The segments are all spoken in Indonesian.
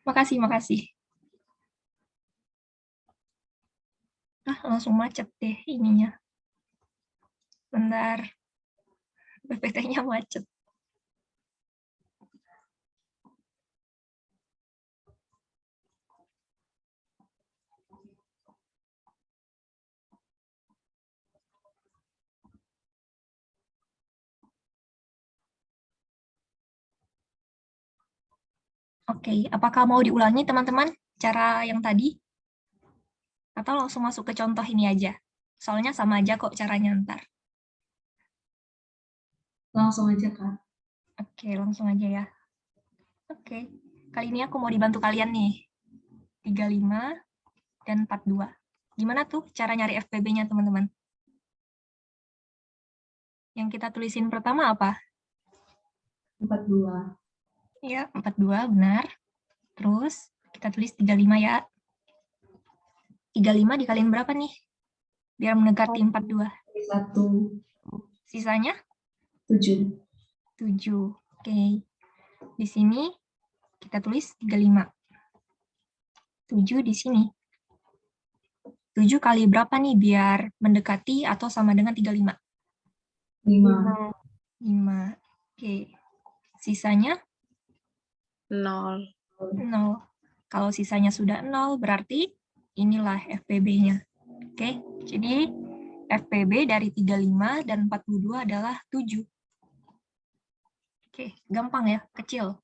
Makasih, makasih. Langsung macet deh ininya. Bentar. PPT-nya macet. Oke, apakah mau diulangi teman-teman cara yang tadi? Atau langsung masuk ke contoh ini aja? Soalnya sama aja kok caranya ntar. Langsung aja, Kak. Oke, langsung aja ya. Oke, kali ini aku mau dibantu kalian nih. 35 dan 42. Gimana tuh cara nyari FPB-nya teman-teman? Yang kita tulisin pertama apa? 42. Ya, 42, benar. Terus kita tulis 35 ya. 35 dikaliin berapa nih? Biar mendekati 42. 1. Sisanya? 7. 7. Oke. Di sini kita tulis 35. 7 di sini. 7 kali berapa nih biar mendekati atau sama dengan 35? 5. 5. Oke. Sisanya? 0. 0. Kalau sisanya sudah 0, berarti inilah FPB-nya. Oke, jadi FPB dari 35 dan 42 adalah 7. Oke, gampang ya, kecil.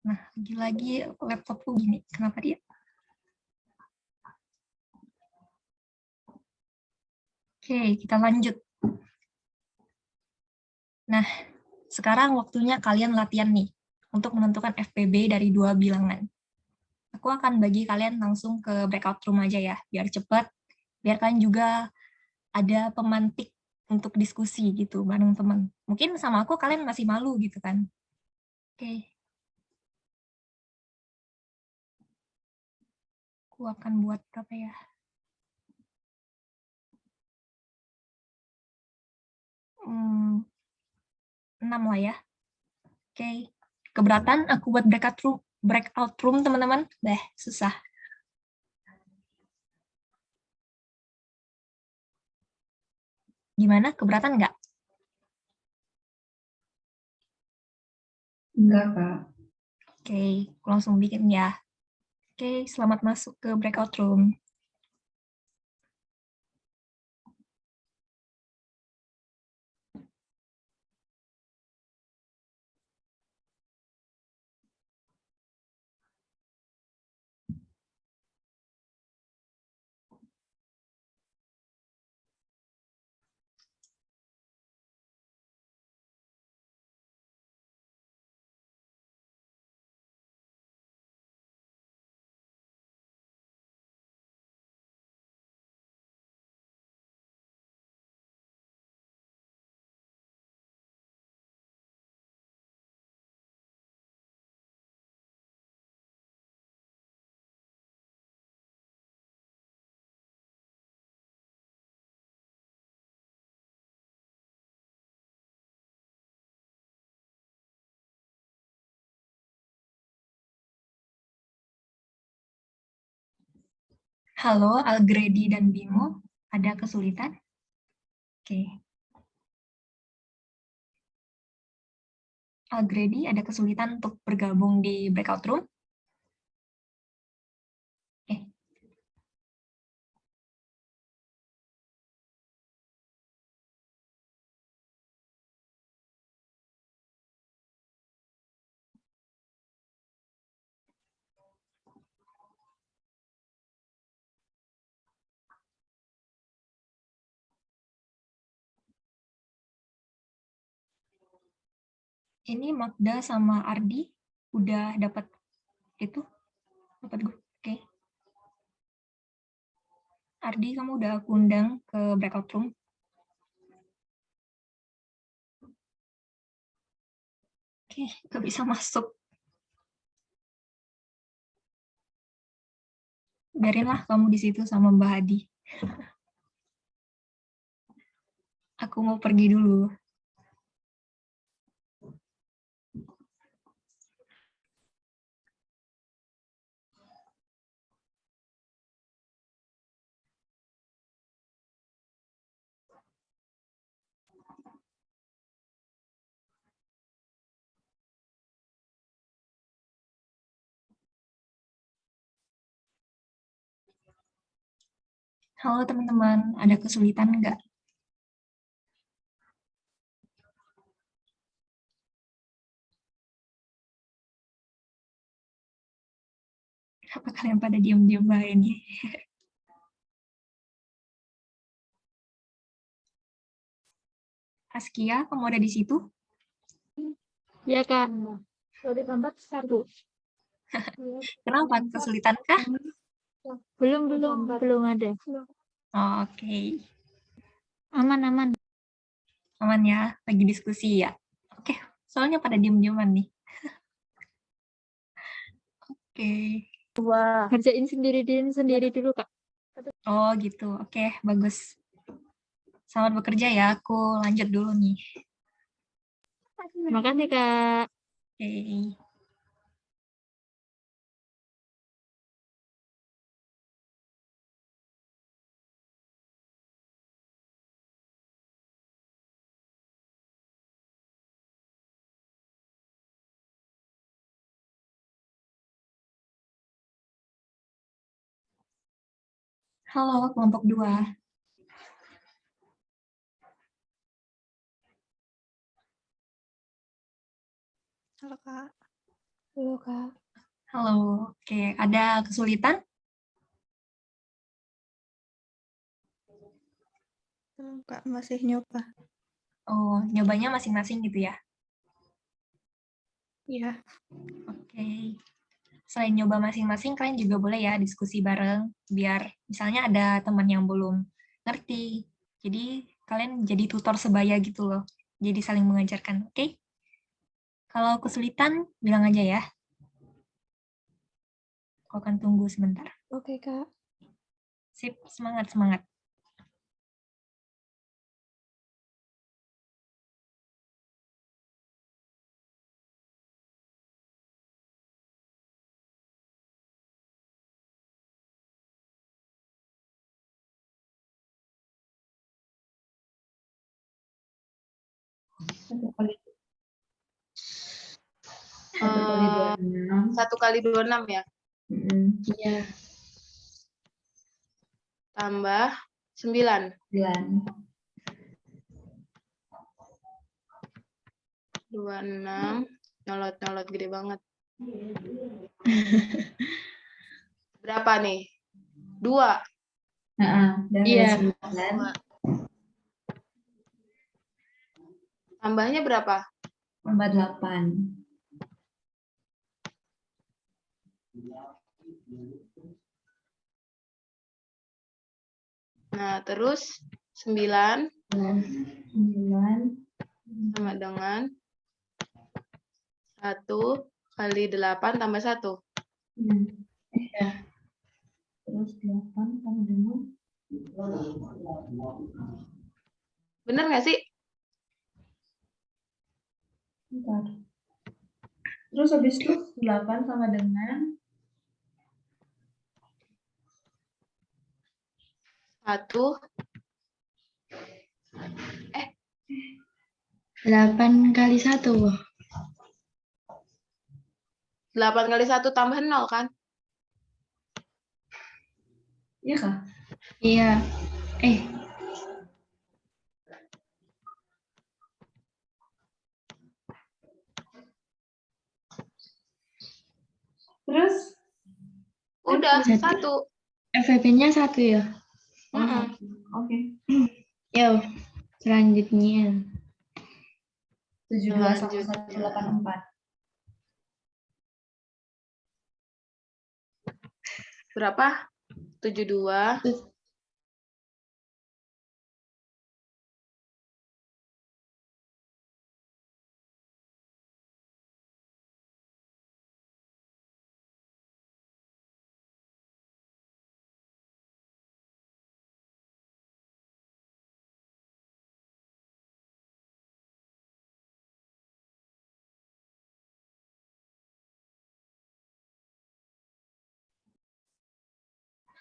Nah, lagi-lagi laptopku gini. Kenapa dia? Oke, kita lanjut. Nah, sekarang waktunya kalian latihan nih untuk menentukan FPB dari dua bilangan. Aku akan bagi kalian langsung ke breakout room aja ya, biar cepat. Biar kalian juga ada pemantik untuk diskusi gitu bareng teman. Mungkin sama aku kalian masih malu gitu kan. Oke. Aku akan buat berapa ya? 6 lah ya. Oke. Keberatan aku buat breakout room teman-teman? Susah. Gimana? Keberatan nggak? Enggak, Kak. Oke, aku langsung bikin ya. Oke, selamat masuk ke breakout room. Halo, Algredi dan Bimo. Ada kesulitan? Oke. Algredi ada kesulitan untuk bergabung di breakout room? Oke. Ini Magda sama Ardi udah dapat itu? Dapat gue. Oke. Ardi, kamu udah aku undang ke breakout room. Oke, gak bisa masuk. Biarinlah kamu di situ sama Mbak Hadi. Aku mau pergi dulu. Halo teman-teman, ada kesulitan nggak? Apa kalian pada diam-diam aja nih? Askia, kamu ada di situ? Ya kan. Dari gambar satu. Kenapa? Kesulitan kah? Belum ada. Oh, oke, Aman. aman ya, lagi diskusi ya. Oke, soalnya pada diam-diaman nih. Oke, Kerjain sendiri dulu, Kak. oh gitu, oke, bagus. Selamat bekerja ya, aku lanjut dulu nih. Makasih, Kak. Oke. Halo, kelompok 2. Halo, Kak. Halo, Kak. Halo, oke, ada kesulitan? Kak, masih nyoba. Oh, nyobanya masing-masing gitu ya? Iya. Oke. Selain nyoba masing-masing, kalian juga boleh ya diskusi bareng, biar misalnya ada teman yang belum ngerti. Jadi, kalian jadi tutor sebaya gitu loh. Jadi saling mengajarkan, oke? Kalau kesulitan, bilang aja ya. Aku akan tunggu sebentar. Oke, Kak. Sip, semangat. Satu kali 26. 1 kali 26 ya? Iya. Tambah 9. 9. 26. Nyolot gede banget. Berapa nih? 2. Dan Iya. 9. Tambahnya berapa? Tambah 8. Nah, terus 9 9. sama dengan 1 kali 8 tambah 1. Iya. Terus 8 sama dengan. Bener nggak sih? Bentar. Terus habis itu 8 sama dengan 1. 8 kali 1. 8 kali 1 tambah 0 kan? iya kah? Iya. Terus Udah, Jadi- 1. FVP-nya 1 ya? Mm-mm. Oke. Yo, selanjutnya. 72 sama 184. Berapa? 72.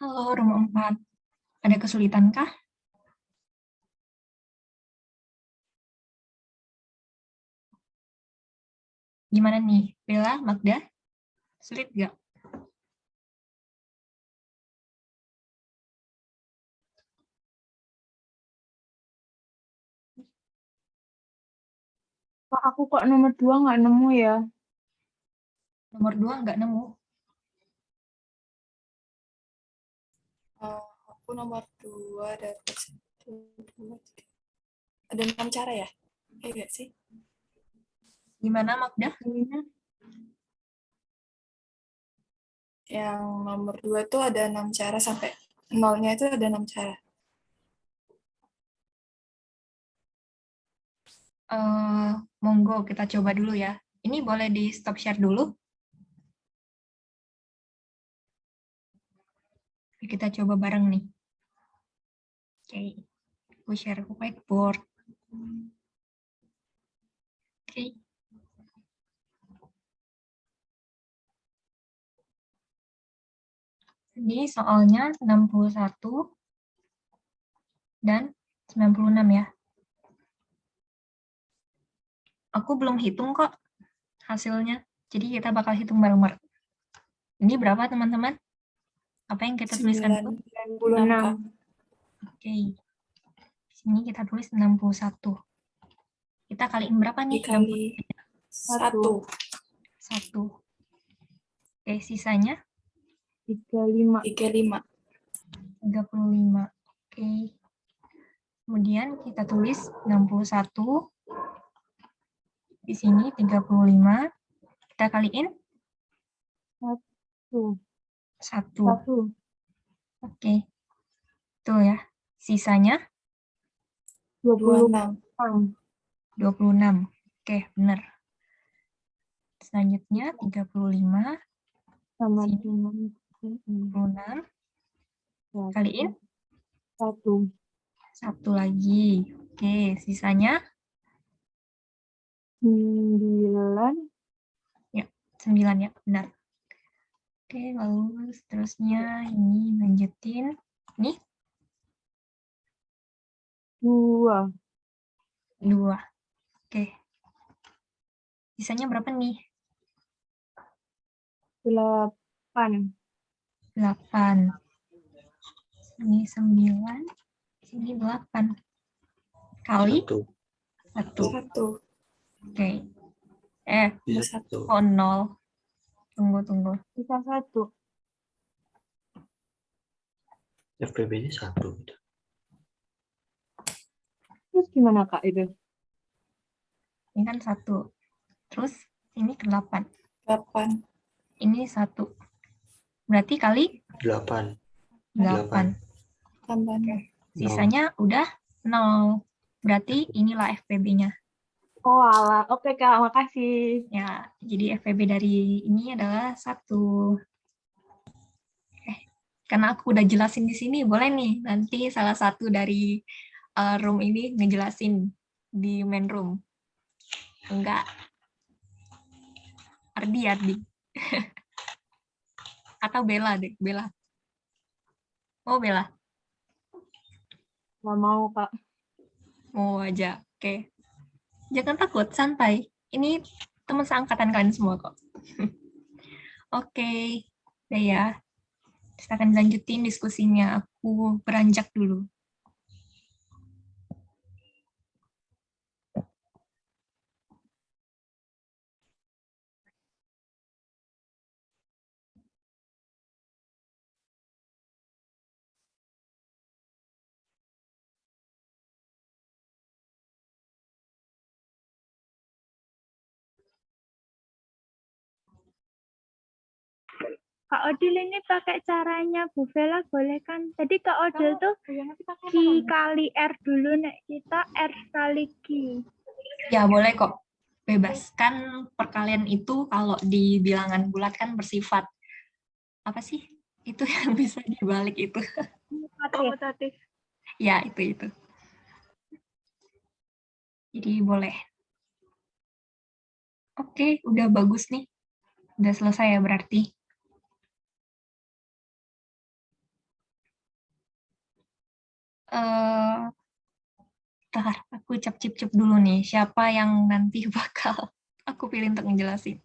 Halo, rumah 4. Ada kesulitan kah? Gimana nih, Bella, Magda? Sulit nggak? Kak, aku kok nomor 2 nggak nemu ya? Nomor 2 nggak nemu. Aku nomor 2 dapat 1, 2, 3. Ada 6 cara ya? Iya nggak sih? Gimana, Magda? Yang nomor 2 tuh ada 6 cara sampai nolnya itu ada 6 cara. Monggo kita coba dulu ya. Ini boleh di stop share dulu. Kita coba bareng nih. Oke, aku share ke whiteboard. Oke. Jadi soalnya 61 dan 96 ya. Aku belum hitung kok hasilnya. Jadi kita bakal hitung bareng-bareng. Ini berapa teman-teman? Apa yang kita tuliskan dulu? 96. Oke. Di sini kita tulis 61. Kita kaliin berapa nih? Dikali 1. 1. Oke, sisanya 35. 35. 35. Oke. Kemudian kita tulis 61. Di sini 35. Kita kaliin 1. 1. Oke. Tuh ya. Sisanya 26. 26. Oke, benar. Selanjutnya 35 Sama sini dengan 26. Kaliin 1. 1 lagi. Oke, sisanya 9. 9 ya, benar. Oke, lalu seterusnya ini lanjutin. Nih, 2. 2. Oke. Sisanya berapa nih? 8. 8. Ini 9. Sini 8. Kali 1. 1. Oke. Bisa 1. Kok 0? Tunggu. Bisa 1. FPB-nya 1. Terus gimana Kak itu? Ini kan 1. Terus ini ke 8. 8. Ini 1. Berarti kali 8. 8. Tambah Sisanya udah 0. Berarti inilah FPB-nya. Oh alah, oke Kak, makasih. Ya, jadi FPB dari ini adalah 1. Karena aku udah jelasin di sini, boleh nih nanti salah satu dari room ini ngejelasin di main room. Enggak. Ardi. Atau Bella deh, Bella. Oh, Bella. Nggak mau Kak. Mau aja. Oke. Jangan takut, santai. Ini teman seangkatan kalian semua kok. Oke. Udah ya. Kita akan lanjutin diskusinya. Aku beranjak dulu. Kak Odil ini pakai caranya Bu Vela boleh kan? Tadi Kak Odil tuh Q kali R dulu, nek kita R kali Q. Ya, boleh kok. Bebas. Kan perkalian itu kalau di bilangan bulat kan bersifat apa sih? Itu yang bisa dibalik itu. Komutatif. Ya, itu. Jadi boleh. Oke, udah bagus nih. Udah selesai ya berarti. Bentar, aku cip dulu nih. Siapa yang nanti bakal aku pilih untuk ngejelasin?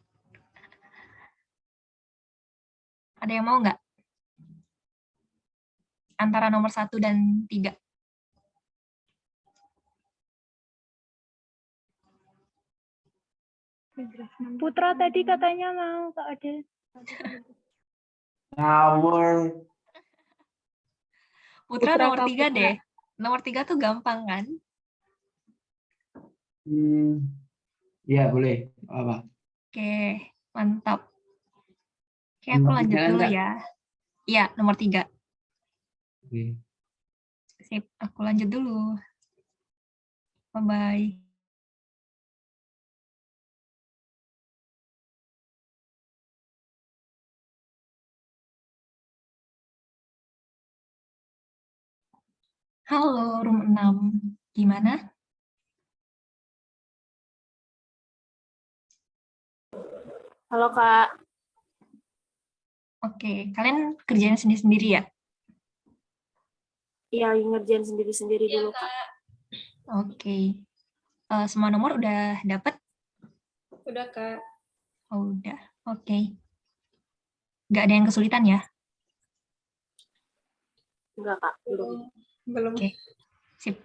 Ada yang mau nggak? Antara nomor 1 dan 3. Putra tadi katanya mau Kak Odil. Ngawur. Putra Putra nomor Kak 3 Putra. deh. Nomor 3 tuh gampang kan? Iya boleh. Apa? Oke, mantap. Oke, aku Nomor lanjut 3 dulu enggak? ya. Iya, nomor 3. Oke. Sip, aku lanjut dulu. Bye-bye. Halo, room 6. Gimana? Halo Kak. Oke, kalian kerjain sendiri-sendiri ya? Iya, ngerjain sendiri-sendiri dulu Kak. Oke. Semua nomor udah dapet? Udah, Kak. Oh, udah. Oke. Nggak ada yang kesulitan ya? Enggak Kak, belum. Belum. Oke. Sip.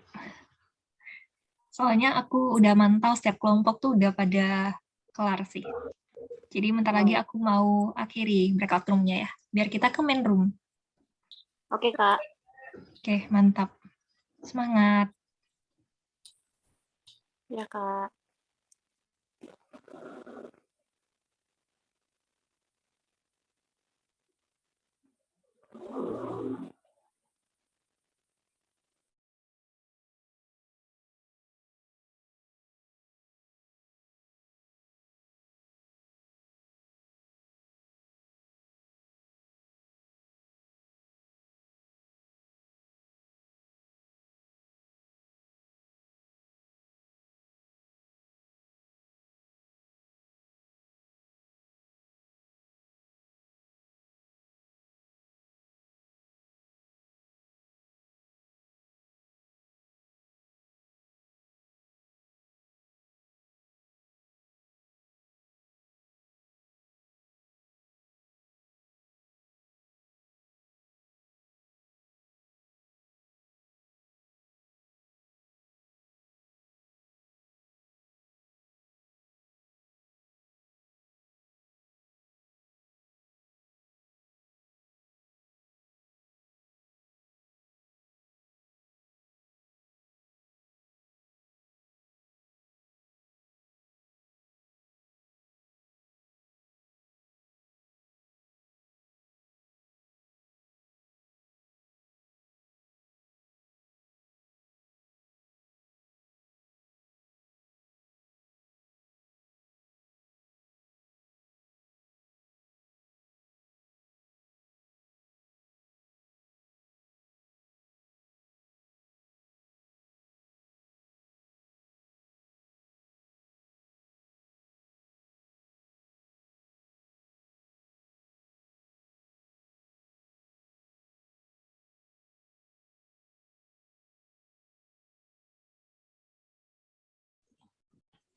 Soalnya aku udah mantau setiap kelompok tuh udah pada kelar sih. Jadi bentar lagi aku mau akhiri breakout room-nya ya. Biar kita ke main room. Oke Kak. Oke, mantap. Semangat. Ya Kak.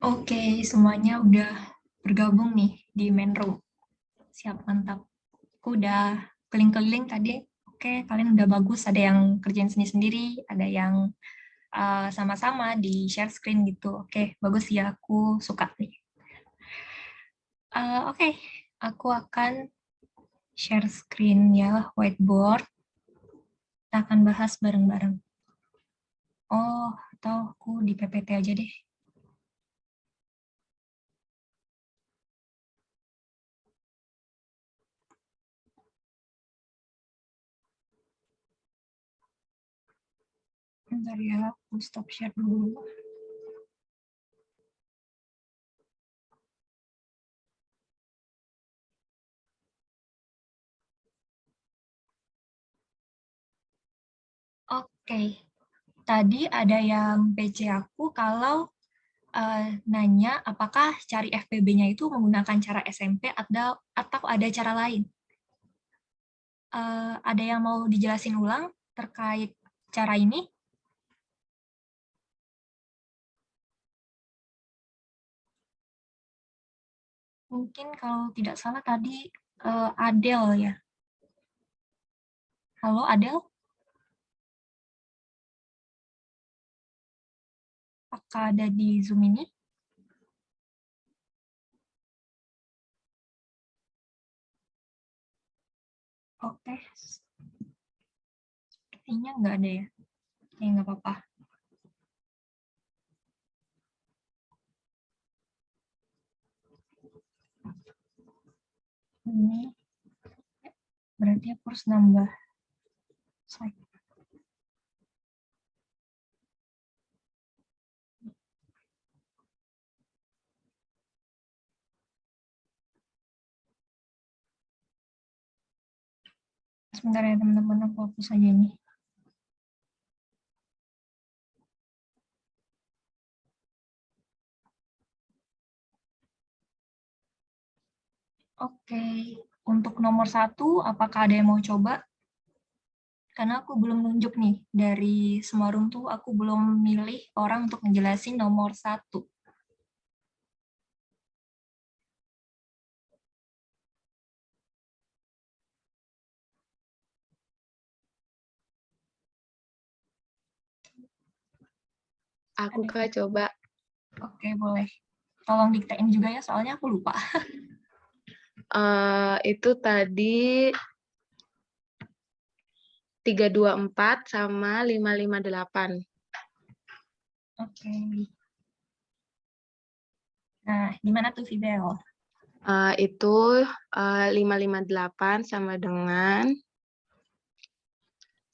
Oke, semuanya udah bergabung nih di main room. Siap, mantap. Aku udah keliling-keliling tadi. Oke, kalian udah bagus. Ada yang kerjain sendiri-sendiri, ada yang sama-sama di share screen gitu. Oke, bagus ya. Aku suka nih. Oke, aku akan share screen ya, whiteboard. Kita akan bahas bareng-bareng. Oh, atau aku di PPT aja deh. Bentar ya, aku stop share dulu. Oke, tadi ada yang PC aku kalau nanya apakah cari FPB-nya itu menggunakan cara SMP atau ada cara lain. Ada yang mau dijelasin ulang terkait cara ini? Mungkin kalau tidak salah tadi Adel ya. Halo Adel? Apakah ada di Zoom ini? Oke. Sepertinya nggak ada ya. Oke, nggak apa-apa. Ini berarti aku harus nambah slide. Sebentar ya teman-teman, aku hapus aja ini. Oke, untuk nomor 1, apakah ada yang mau coba? Karena aku belum nunjuk nih, dari semua room tuh aku belum milih orang untuk ngejelasin nomor 1. Aku Kak coba. Oke, boleh. Tolong diktein juga ya, soalnya aku lupa. Itu tadi 324 sama 558. Oke. Nah, gimana tuh Fidel? Itu 558 sama dengan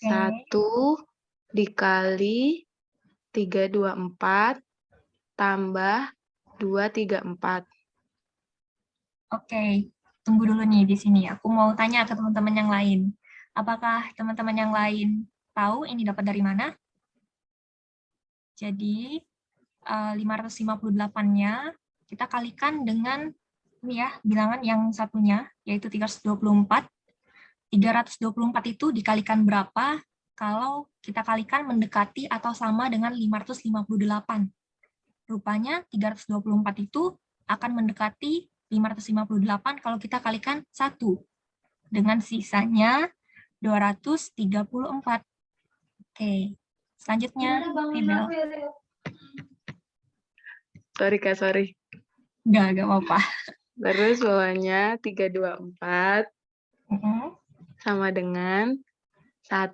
1 dikali 324 tambah 234. Oke, tunggu dulu nih di sini. Aku mau tanya ke teman-teman yang lain. Apakah teman-teman yang lain tahu ini dapat dari mana? Jadi, 558-nya kita kalikan dengan ini ya, bilangan yang satunya, yaitu 324. 324 itu dikalikan berapa kalau kita kalikan mendekati atau sama dengan 558. Rupanya 324 itu akan mendekati 558 kalau kita kalikan 1. Dengan sisanya 234. Oke, selanjutnya Fidel. Sorry Kak, sorry. Nggak apa-apa. Terus bawahnya 324 sama dengan 1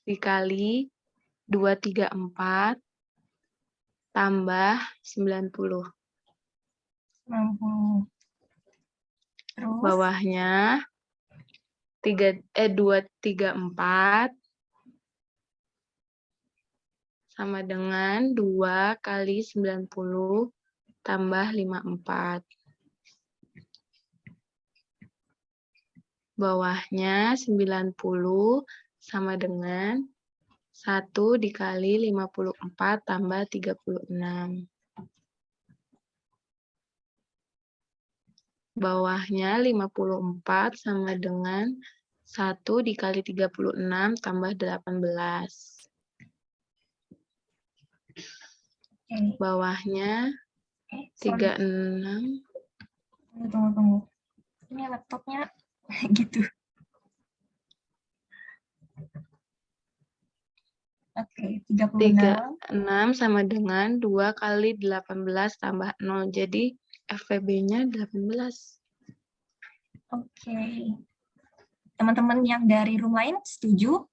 dikali 234 tambah 90. 90. Terus Bawahnya 234 sama dengan 2 kali 90 tambah 54. Bawahnya 90 sama dengan 1 dikali 54 tambah 36. Bawahnya 54 sama dengan 1 dikali 36 tambah 18. Bawahnya 36. Tunggu. Ini laptopnya gitu. Oke, 36. 36 sama dengan 2 kali 18 tambah 0. Jadi FVB-nya 18. Oke. Teman-teman yang dari room lain setuju?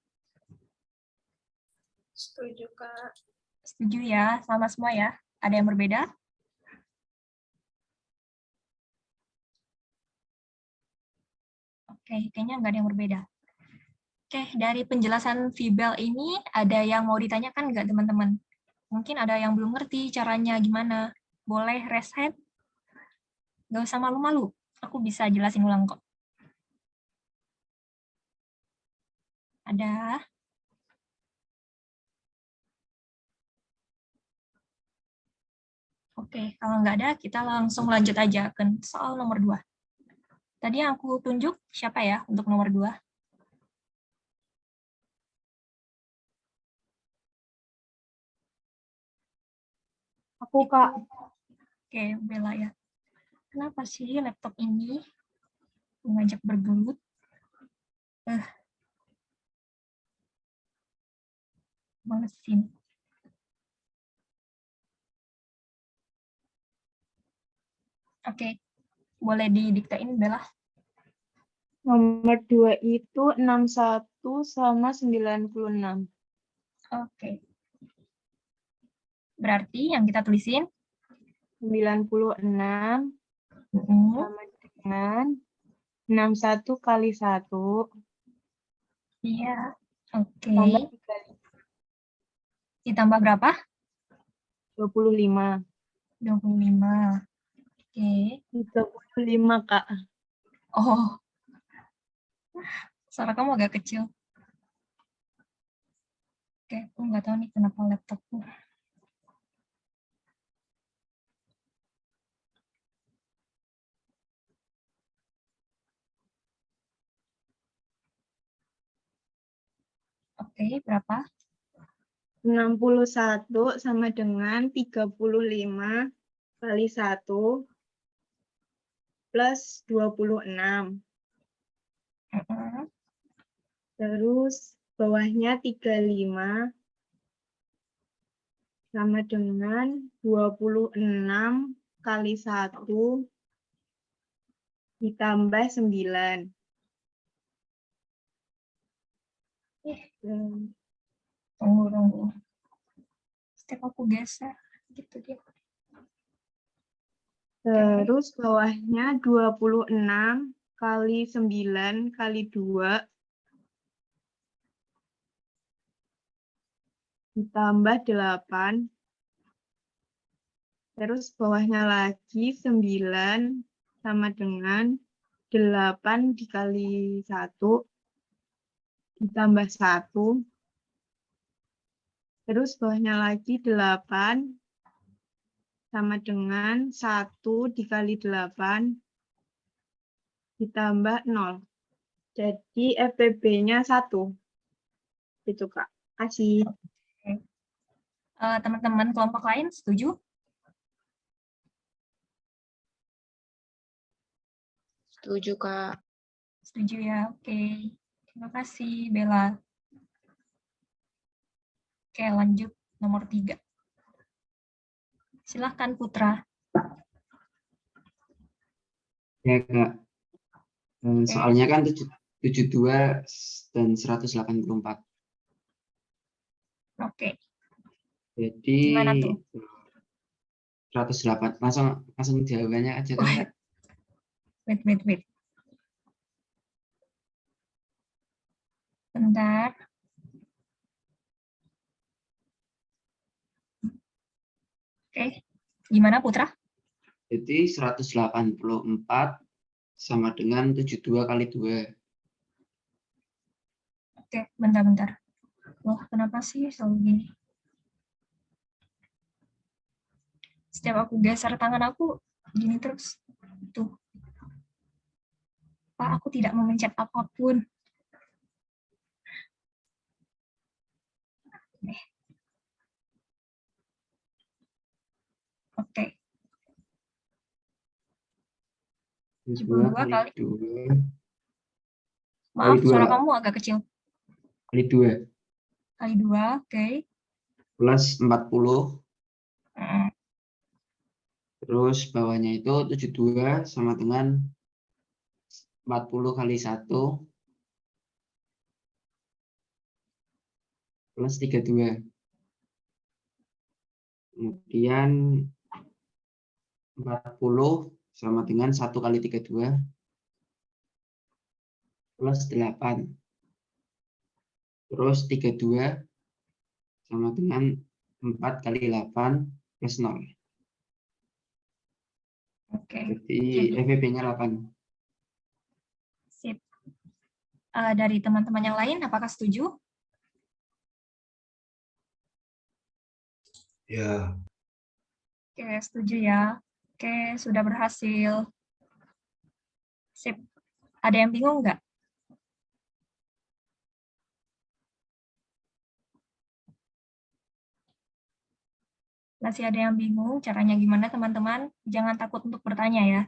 Setuju, Kak. Setuju ya, sama semua ya. Ada yang berbeda? Oke, kayaknya nggak ada yang berbeda. Oke, dari penjelasan Fibel ini ada yang mau ditanyakan nggak teman-teman? Mungkin ada yang belum ngerti caranya gimana. Boleh raise hand? Nggak usah malu-malu. Aku bisa jelasin ulang kok. Ada? Oke, kalau nggak ada, kita langsung lanjut aja ke soal nomor 2. Tadi yang aku tunjuk, siapa ya untuk nomor 2? Aku, Kak. Oke, Bella ya. Kenapa sih laptop ini mengajak bergelut? Malesin. Oke, boleh didiktein Bella? Nomor 2 itu 61 sama 96. Oke. Berarti yang kita tulisin 96 mm, sama dengan 61 kali 1 iya. Oke. tambah 3, Ditambah berapa? 25. 25. Oke. 35, Kak. Oh, suara kamu agak kecil. Oke, aku nggak tahu nih kenapa laptopku. Oke, berapa? 61 sama dengan 35 kali 1 plus 26. Mm-mm. Terus bawahnya 35 sama dengan 26 kali 1 ditambah 9. Tunggu. Setiap aku geser, gitu dia. Terus bawahnya 26 kali 9 kali 2 ditambah 8. Terus bawahnya lagi 9 sama dengan 8 dikali 1 ditambah 1. Terus bawahnya lagi 8 sama dengan 1 dikali 8 ditambah 0. Jadi FPB-nya 1. Itu, Kak. Kasih. Teman-teman kelompok lain setuju? Setuju, Kak. Setuju ya, oke. Terima kasih, Bella. Oke, lanjut nomor 3. Silahkan, Putra. Ya, Kak. Soalnya kan 72 dan 184. Oke, Jadi gimana tuh? 108. Langsung jawabannya aja kan, Kak? Wait. Bentar. Oke, gimana Putra? Jadi 184 sama dengan 72 kali 2. Oke, bentar. Wah, kenapa sih selalu gini? Setiap aku geser tangan aku, gini terus. Tuh. Pak, aku tidak memencet apapun. Oke. 72 72 kali kali. 2. Maaf, Kali 2. suara kamu agak kecil. Kali 2. Kali 2, oke. Plus 40. Mm, Terus bawahnya itu 72 sama dengan 40 kali 1 plus 32. Kemudian 40 sama dengan 1 kali 32 plus 8. Terus 32 sama dengan 4 kali 8 plus 0. Oke, Jadi jadi FVP-nya 8. sip. Dari teman-teman yang lain, apakah setuju? Ya, Oke, setuju ya. Oke, sudah berhasil. Sip. Ada yang bingung nggak? Masih ada yang bingung caranya gimana, teman-teman? Jangan takut untuk bertanya ya.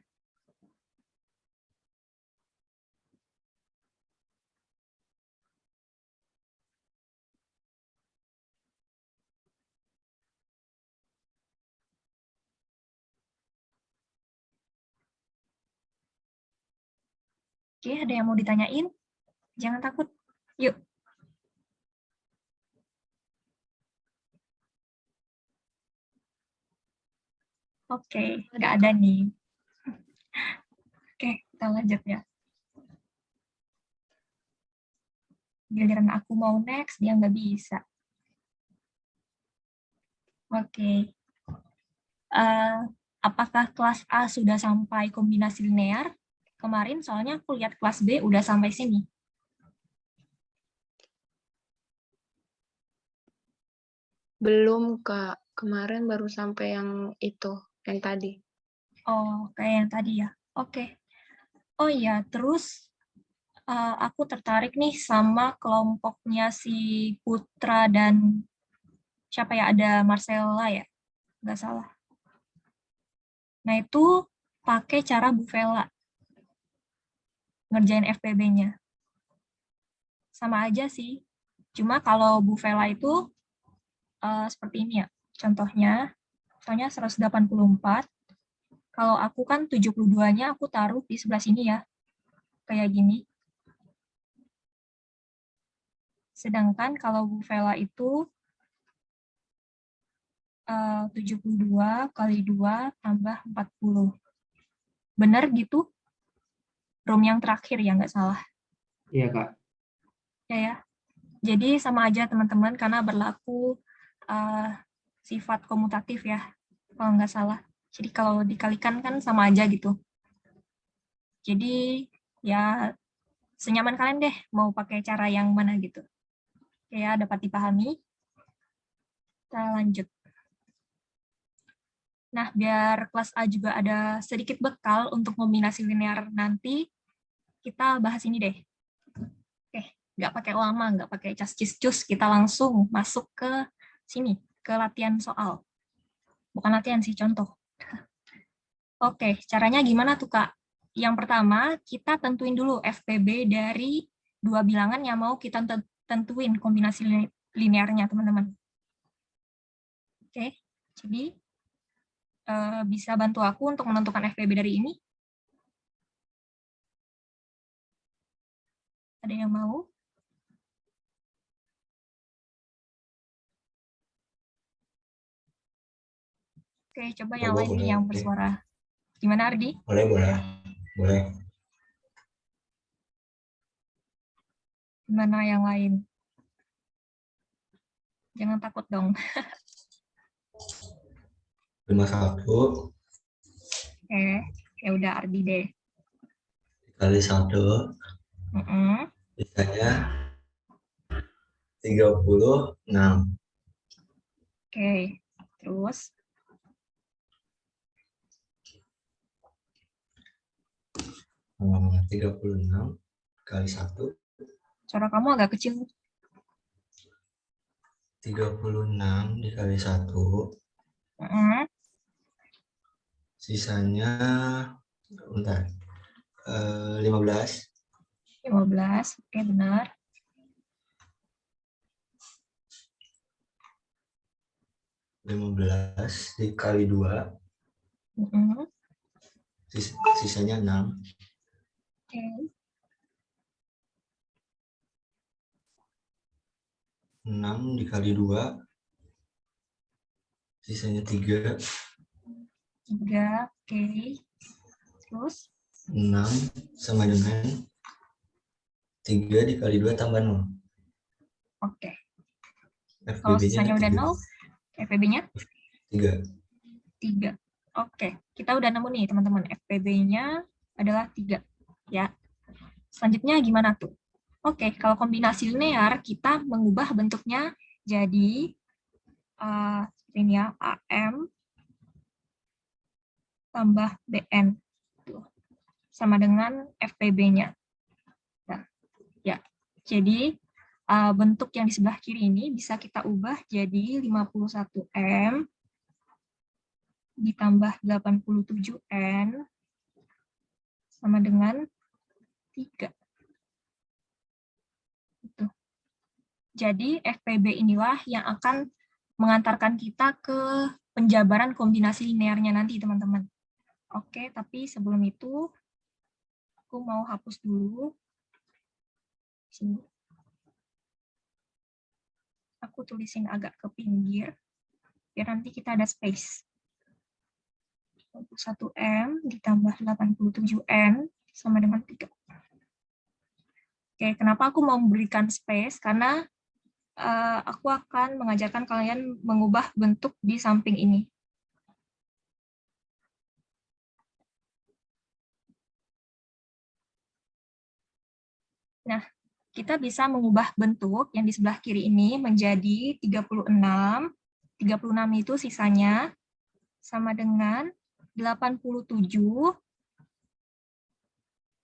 Oke, ada yang mau ditanyain? Jangan takut. Yuk. Oke, nggak ada nih. Oke, kita lanjut ya. Giliran aku mau next, dia nggak bisa. Oke. Apakah kelas A sudah sampai kombinasi linear? Kemarin soalnya aku lihat kelas B udah sampai sini. Belum, Kak. Kemarin baru sampai yang itu, yang tadi. Oh, kayak yang tadi ya. Oke. Oh iya, terus aku tertarik nih sama kelompoknya si Putra dan siapa ya, ada Marcella ya? Nggak salah. Nah, itu pakai cara Bu Vela ngerjain FPB-nya. Sama aja sih. Cuma kalau Bu Vela itu seperti ini ya. Contohnya 184. Kalau aku kan 72-nya aku taruh di sebelah sini ya. Kayak gini. Sedangkan kalau Bu Vela itu 72 kali 2 tambah 40. Benar gitu? Room yang terakhir ya, nggak salah. Iya, Kak. Ya. Jadi sama aja teman-teman, karena berlaku sifat komutatif ya, kalau nggak salah. Jadi kalau dikalikan kan sama aja gitu. Jadi ya senyaman kalian deh mau pakai cara yang mana gitu. Ya, dapat dipahami. Kita lanjut. Nah, biar kelas A juga ada sedikit bekal untuk kombinasi linear nanti, kita bahas ini deh. Oke, nggak pakai lama, nggak pakai cas-cis-cus, kita langsung masuk ke sini, ke latihan soal. Bukan latihan sih, contoh. Oke, caranya gimana tuh, Kak? Yang pertama, kita tentuin dulu FPB dari dua bilangan yang mau kita tentuin kombinasi linearnya, teman-teman. Oke, jadi bisa bantu aku untuk menentukan FPB dari ini? Ada yang mau? Oke, coba yang lain nih yang bersuara. Gimana, Ardi? Boleh. Gimana yang lain? Jangan takut dong. 51 Oke, ya udah Ardi deh. kali 1 sisanya 36. Oke, terus 36 kali 1. suara kamu agak kecil. 36 dikali 1. Sisanya bentar. 15. 15, oke benar. 15 dikali 2. Sisanya 6. Oke. 6 dikali 2. Sisanya 3. 3, oke. Terus? 6 sama dengan 3 dikali 2 tambah 0. Oke. Kalau sisanya udah 0, FPB-nya? 3. 3. Oke, kita udah nemu nih teman-teman. FPB-nya adalah 3. Ya. Selanjutnya gimana tuh? Oke, kalau kombinasi linear, kita mengubah bentuknya jadi ini ya, AM tambah BN. Tuh. Sama dengan FPB-nya. Nah, ya. Jadi, bentuk yang di sebelah kiri ini bisa kita ubah jadi 51M ditambah 87N sama dengan 3. Gitu. Jadi FPB inilah yang akan mengantarkan kita ke penjabaran kombinasi linearnya nanti, teman-teman. Oke, tapi sebelum itu Aku mau hapus dulu. Sini. Aku tulisin agak ke pinggir, biar nanti kita ada space. 1M ditambah 87N sama dengan 3. Oke, kenapa aku mau memberikan space? Karena aku akan mengajarkan kalian mengubah bentuk di samping ini. Nah, kita bisa mengubah bentuk yang di sebelah kiri ini menjadi 36. 36 itu sisanya sama dengan 87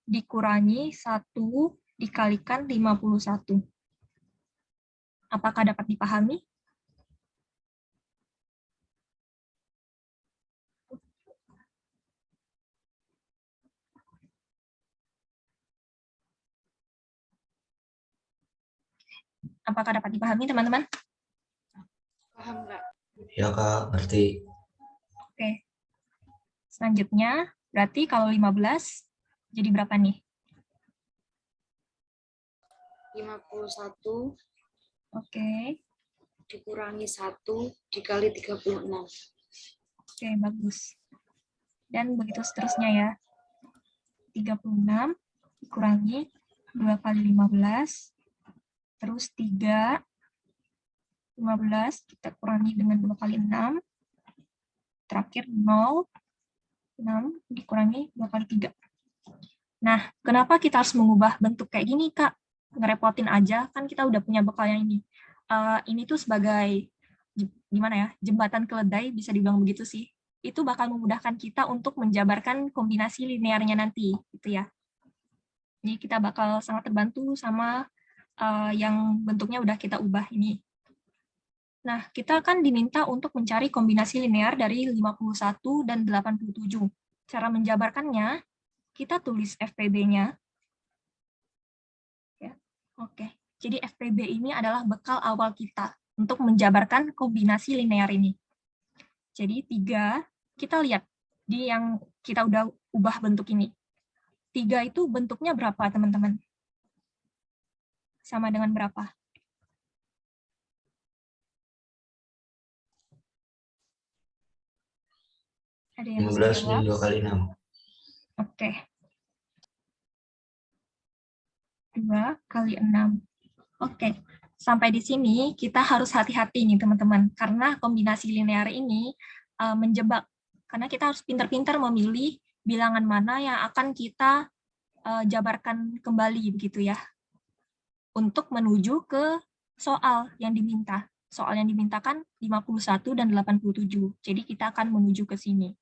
dikurangi 1 dikalikan 51. Apakah dapat dipahami? Apakah dapat dipahami, teman-teman? Paham, Kak? Ya Kak, ngerti. Oke. Selanjutnya, berarti kalau 15, jadi berapa nih? 51 Oke. dikurangi 1 dikali 36. Oke, bagus. Dan begitu seterusnya ya. 36 dikurangi 2 kali 15, terus 3, 15 kita kurangi dengan 2 kali 6, terakhir 0, 6 dikurangi 2 kali 3. Nah, kenapa kita harus mengubah bentuk kayak gini, Kak? Ngerepotin aja, kan kita udah punya bekal yang ini. Ini tuh sebagai, gimana ya, jembatan keledai, bisa dibilang begitu sih. Itu bakal memudahkan kita untuk menjabarkan kombinasi linearnya nanti, gitu ya. Jadi kita bakal sangat terbantu sama yang bentuknya udah kita ubah ini. Nah, kita akan diminta untuk mencari kombinasi linear dari 51 dan 87. Cara menjabarkannya, kita tulis FPB-nya. Ya, oke. Jadi FPB ini adalah bekal awal kita untuk menjabarkan kombinasi linear ini. Jadi 3, kita lihat di yang kita udah ubah bentuk ini. 3 itu bentuknya berapa, teman-teman? Sama dengan berapa? Ada yang bisa 15 dan jawab? 2 kali 6. Oke. 2 kali 6. Oke. Sampai di sini kita harus hati-hati nih, teman-teman. Karena kombinasi linear ini menjebak. Karena kita harus pintar-pintar memilih bilangan mana yang akan kita jabarkan kembali, begitu ya. Untuk menuju ke soal yang diminta. Soal yang dimintakan 51 dan 87. Jadi kita akan menuju ke sini.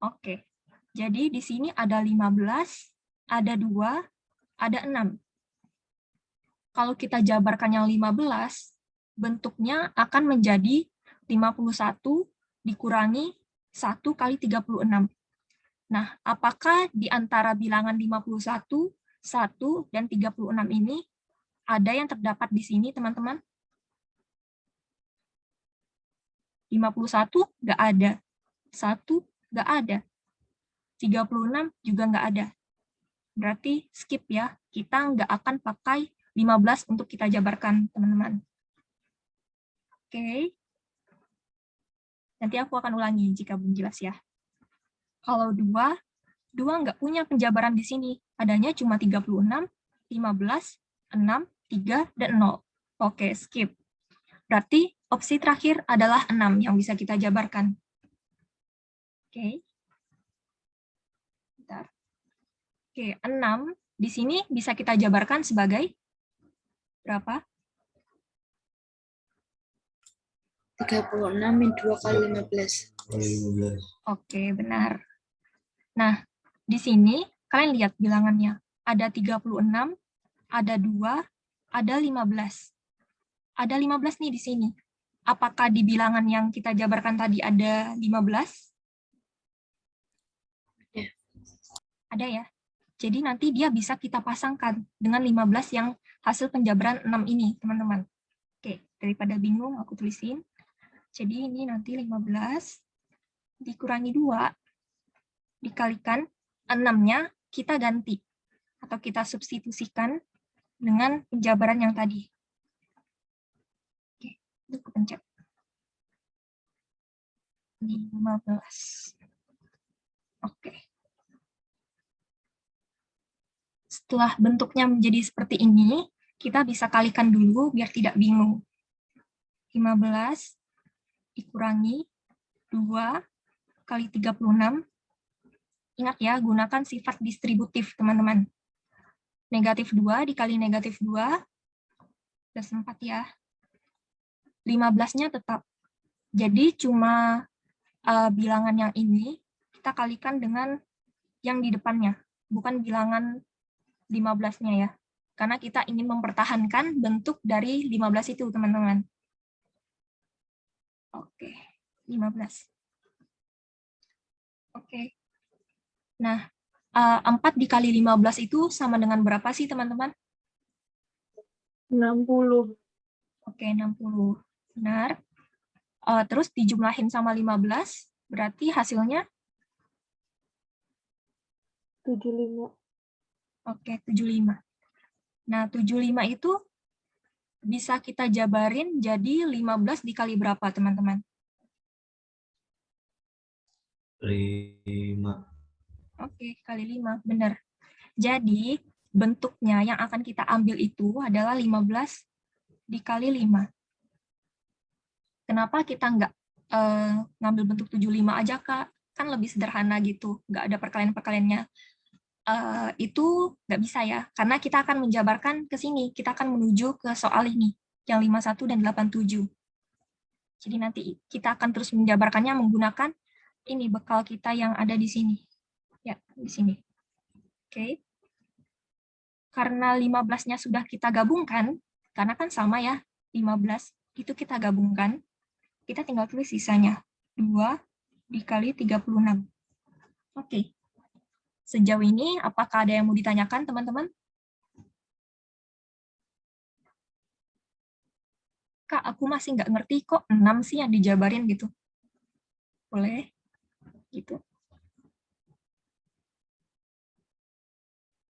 Oke. Jadi di sini ada 15, ada 2, ada 6. Kalau kita jabarkan yang 15, bentuknya akan menjadi 51 dikurangi 1 kali 36. Nah, apakah di antara bilangan 51, 1, dan 36 ini ada yang terdapat di sini, teman-teman? 51 nggak ada. 1 nggak ada. 36 juga nggak ada. Berarti skip ya. Kita nggak akan pakai 15 untuk kita jabarkan, teman-teman. Oke. Nanti aku akan ulangi jika belum jelas ya. Kalau 2 nggak punya penjabaran di sini. Adanya cuma 36, 15, 6, 3, dan 0. Oke, skip. Berarti opsi terakhir adalah 6 yang bisa kita jabarkan. Oke. Bentar. Oke, 6 di sini bisa kita jabarkan sebagai berapa? 36 min 2 kali 15. Oke, benar. Nah, di sini kalian lihat bilangannya. Ada 36, ada 2, ada 15. Ada 15 nih di sini. Apakah di bilangan yang kita jabarkan tadi ada 15? Ya. Ada ya. Jadi nanti dia bisa kita pasangkan dengan 15 yang hasil penjabaran 6 ini, teman-teman. Oke, daripada bingung, aku tulisin. Jadi ini nanti 15 dikurangi 2, dikalikan 6-nya kita ganti. atau kita substitusikan dengan penjabaran yang tadi. Oke, itu kepencet. 15. Oke. Setelah bentuknya menjadi seperti ini, kita bisa kalikan dulu biar tidak bingung. 15 dikurangi 2 kali 36. Ingat ya, gunakan sifat distributif, teman-teman. Negatif 2 dikali negatif 2, plus 4 ya. 15-nya tetap. Jadi cuma bilangan yang ini kita kalikan dengan yang di depannya, bukan bilangan 15-nya ya. Karena kita ingin mempertahankan bentuk dari 15 itu, teman-teman. Oke, 15. Oke. Nah, 4 dikali 15 itu sama dengan berapa sih, teman-teman? 60. Oke, 60. Benar. Terus dijumlahin sama 15, berarti hasilnya? 75. Oke, 75. Nah, 75 itu bisa kita jabarin jadi 15 dikali berapa, teman-teman? 5. Oke, kali 5, benar. Jadi, bentuknya yang akan kita ambil itu adalah 15 dikali 5. Kenapa kita nggak ngambil bentuk 75 aja, Kak? Kan lebih sederhana gitu, nggak ada perkalian-perkaliannya. Itu nggak bisa ya, karena kita akan menjabarkan ke sini, kita akan menuju ke soal ini, yang 51 dan 87. Jadi nanti kita akan terus menjabarkannya menggunakan ini, bekal kita yang ada di sini. Ya, di sini. Oke. Karena 15-nya sudah kita gabungkan, karena kan sama ya, 15 itu kita gabungkan, kita tinggal tulis sisanya. 2 dikali 36. Oke. Sejauh ini, apakah ada yang mau ditanyakan, teman-teman? Kak, aku masih nggak ngerti kok 6 sih yang dijabarin gitu. Boleh? Gitu.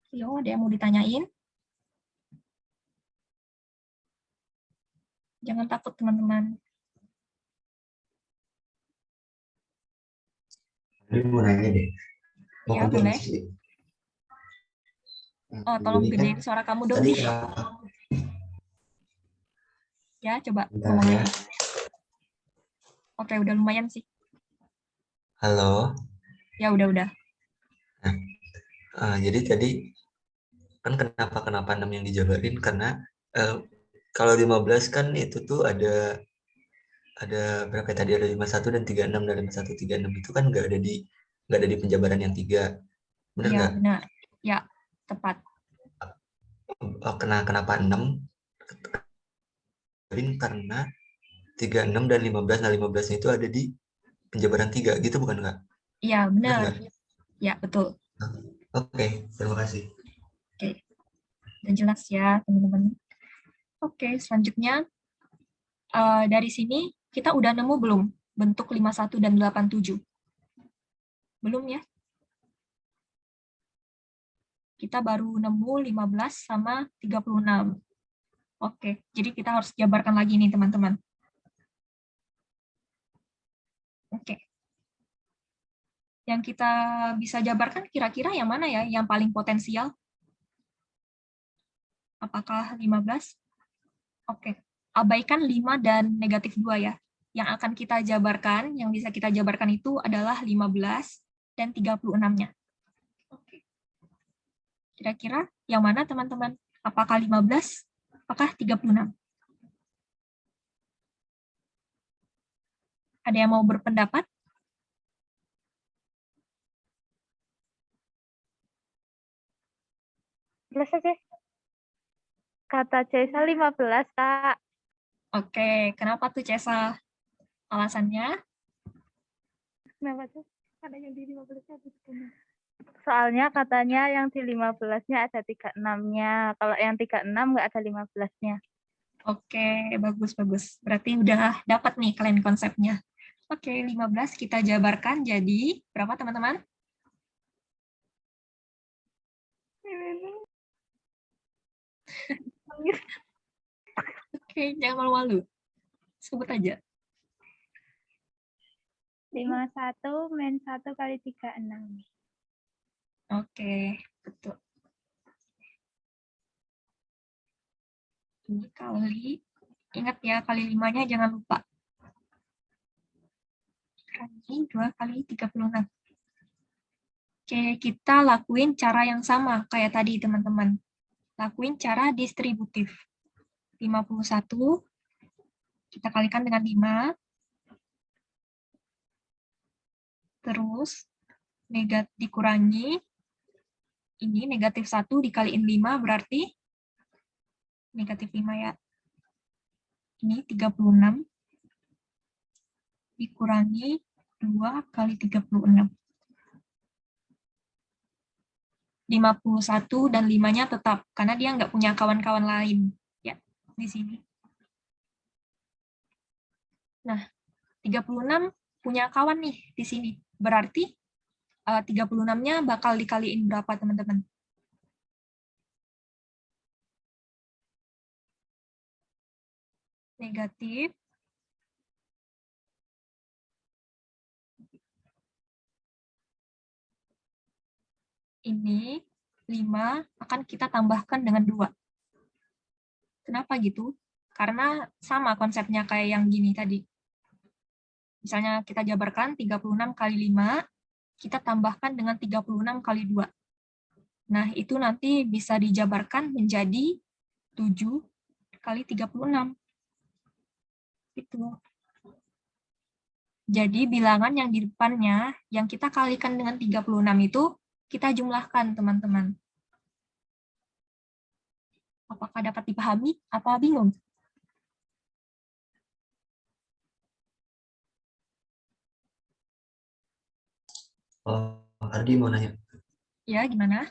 Yo, ada yang mau ditanyain? Jangan takut, teman-teman. Ini mau nanya deh. Mau Ya, boleh. konfirmasi. Oh, tolong Jadi kan gedein suara kamu dong. tadi Nih. kenapa? Ya, coba Bentar ngomong ya. lagi. Oke, udah lumayan sih. Halo. Ya, udah. Nah, jadi tadi kan kenapa 6 yang dijabarin karena kalau 15 kan itu tuh ada berapa ya tadi, ada 51 dan 36, dan 51 36 itu kan nggak ada di penjabaran yang 3. Benar Iya, nggak? benar. Ya, tepat. Kenapa 6? Karena 36 dan 15. Nah, 15 itu ada di penjabaran 3 gitu, bukan Kak? Iya, benar. Nggak? Ya, betul. Oke, terima kasih. Oke. Dan jelas ya, teman-teman. Oke, selanjutnya dari sini kita udah nemu belum bentuk 51 dan 87? Belum ya? Kita baru nemu 15 sama 36. Oke, jadi kita harus jabarkan lagi nih, teman-teman. Oke. Yang kita bisa jabarkan kira-kira yang mana ya, yang paling potensial? Apakah 15? Oke. Abaikan 5 dan negatif 2 ya. Yang akan kita jabarkan, yang bisa kita jabarkan itu adalah 15 dan 36-nya. Oke. Kira-kira yang mana, teman-teman? Apakah 15? Apakah 36? Ada yang mau berpendapat? Jelas aja. Kata Cesa 15, Kak. Oke, kenapa tuh, Cesa? Alasannya? Kenapa tuh? Ada yang di 15-nya ada 10. Soalnya katanya yang di 15-nya ada 36-nya. Kalau yang 36 nggak ada 15-nya. Oke, bagus. Berarti udah dapat nih kalian konsepnya. Oke, 15 kita jabarkan jadi berapa, teman-teman? Oke, jangan malu-malu. Sebut aja. 51 min 1 kali 36. Oke, betul. Ini kali, ingat ya, kali 5-nya jangan lupa. Kali 2 kali 36. Oke, kita lakuin cara yang sama kayak tadi, teman-teman. Lakuin cara distributif. 51, kita kalikan dengan 5. Terus, dikurangi. Ini negatif 1 dikaliin 5 berarti negatif 5 ya. Ini 36 dikurangi 2 kali 36. 51 dan 5-nya tetap, karena dia nggak punya kawan-kawan lain. Ya, di sini. Nah, 36 punya kawan nih di sini. Berarti 36-nya bakal dikaliin berapa, teman-teman? Negatif. Ini 5 akan kita tambahkan dengan 2. Kenapa gitu? Karena sama konsepnya kayak yang gini tadi. Misalnya kita jabarkan 36 kali 5, kita tambahkan dengan 36 kali 2. Nah, itu nanti bisa dijabarkan menjadi 7 kali 36. Itu. Jadi bilangan yang di depannya, yang kita kalikan dengan 36 itu, kita jumlahkan, teman-teman. Apakah dapat dipahami? Apa bingung? Oh, Ardi mau nanya. Ya, gimana?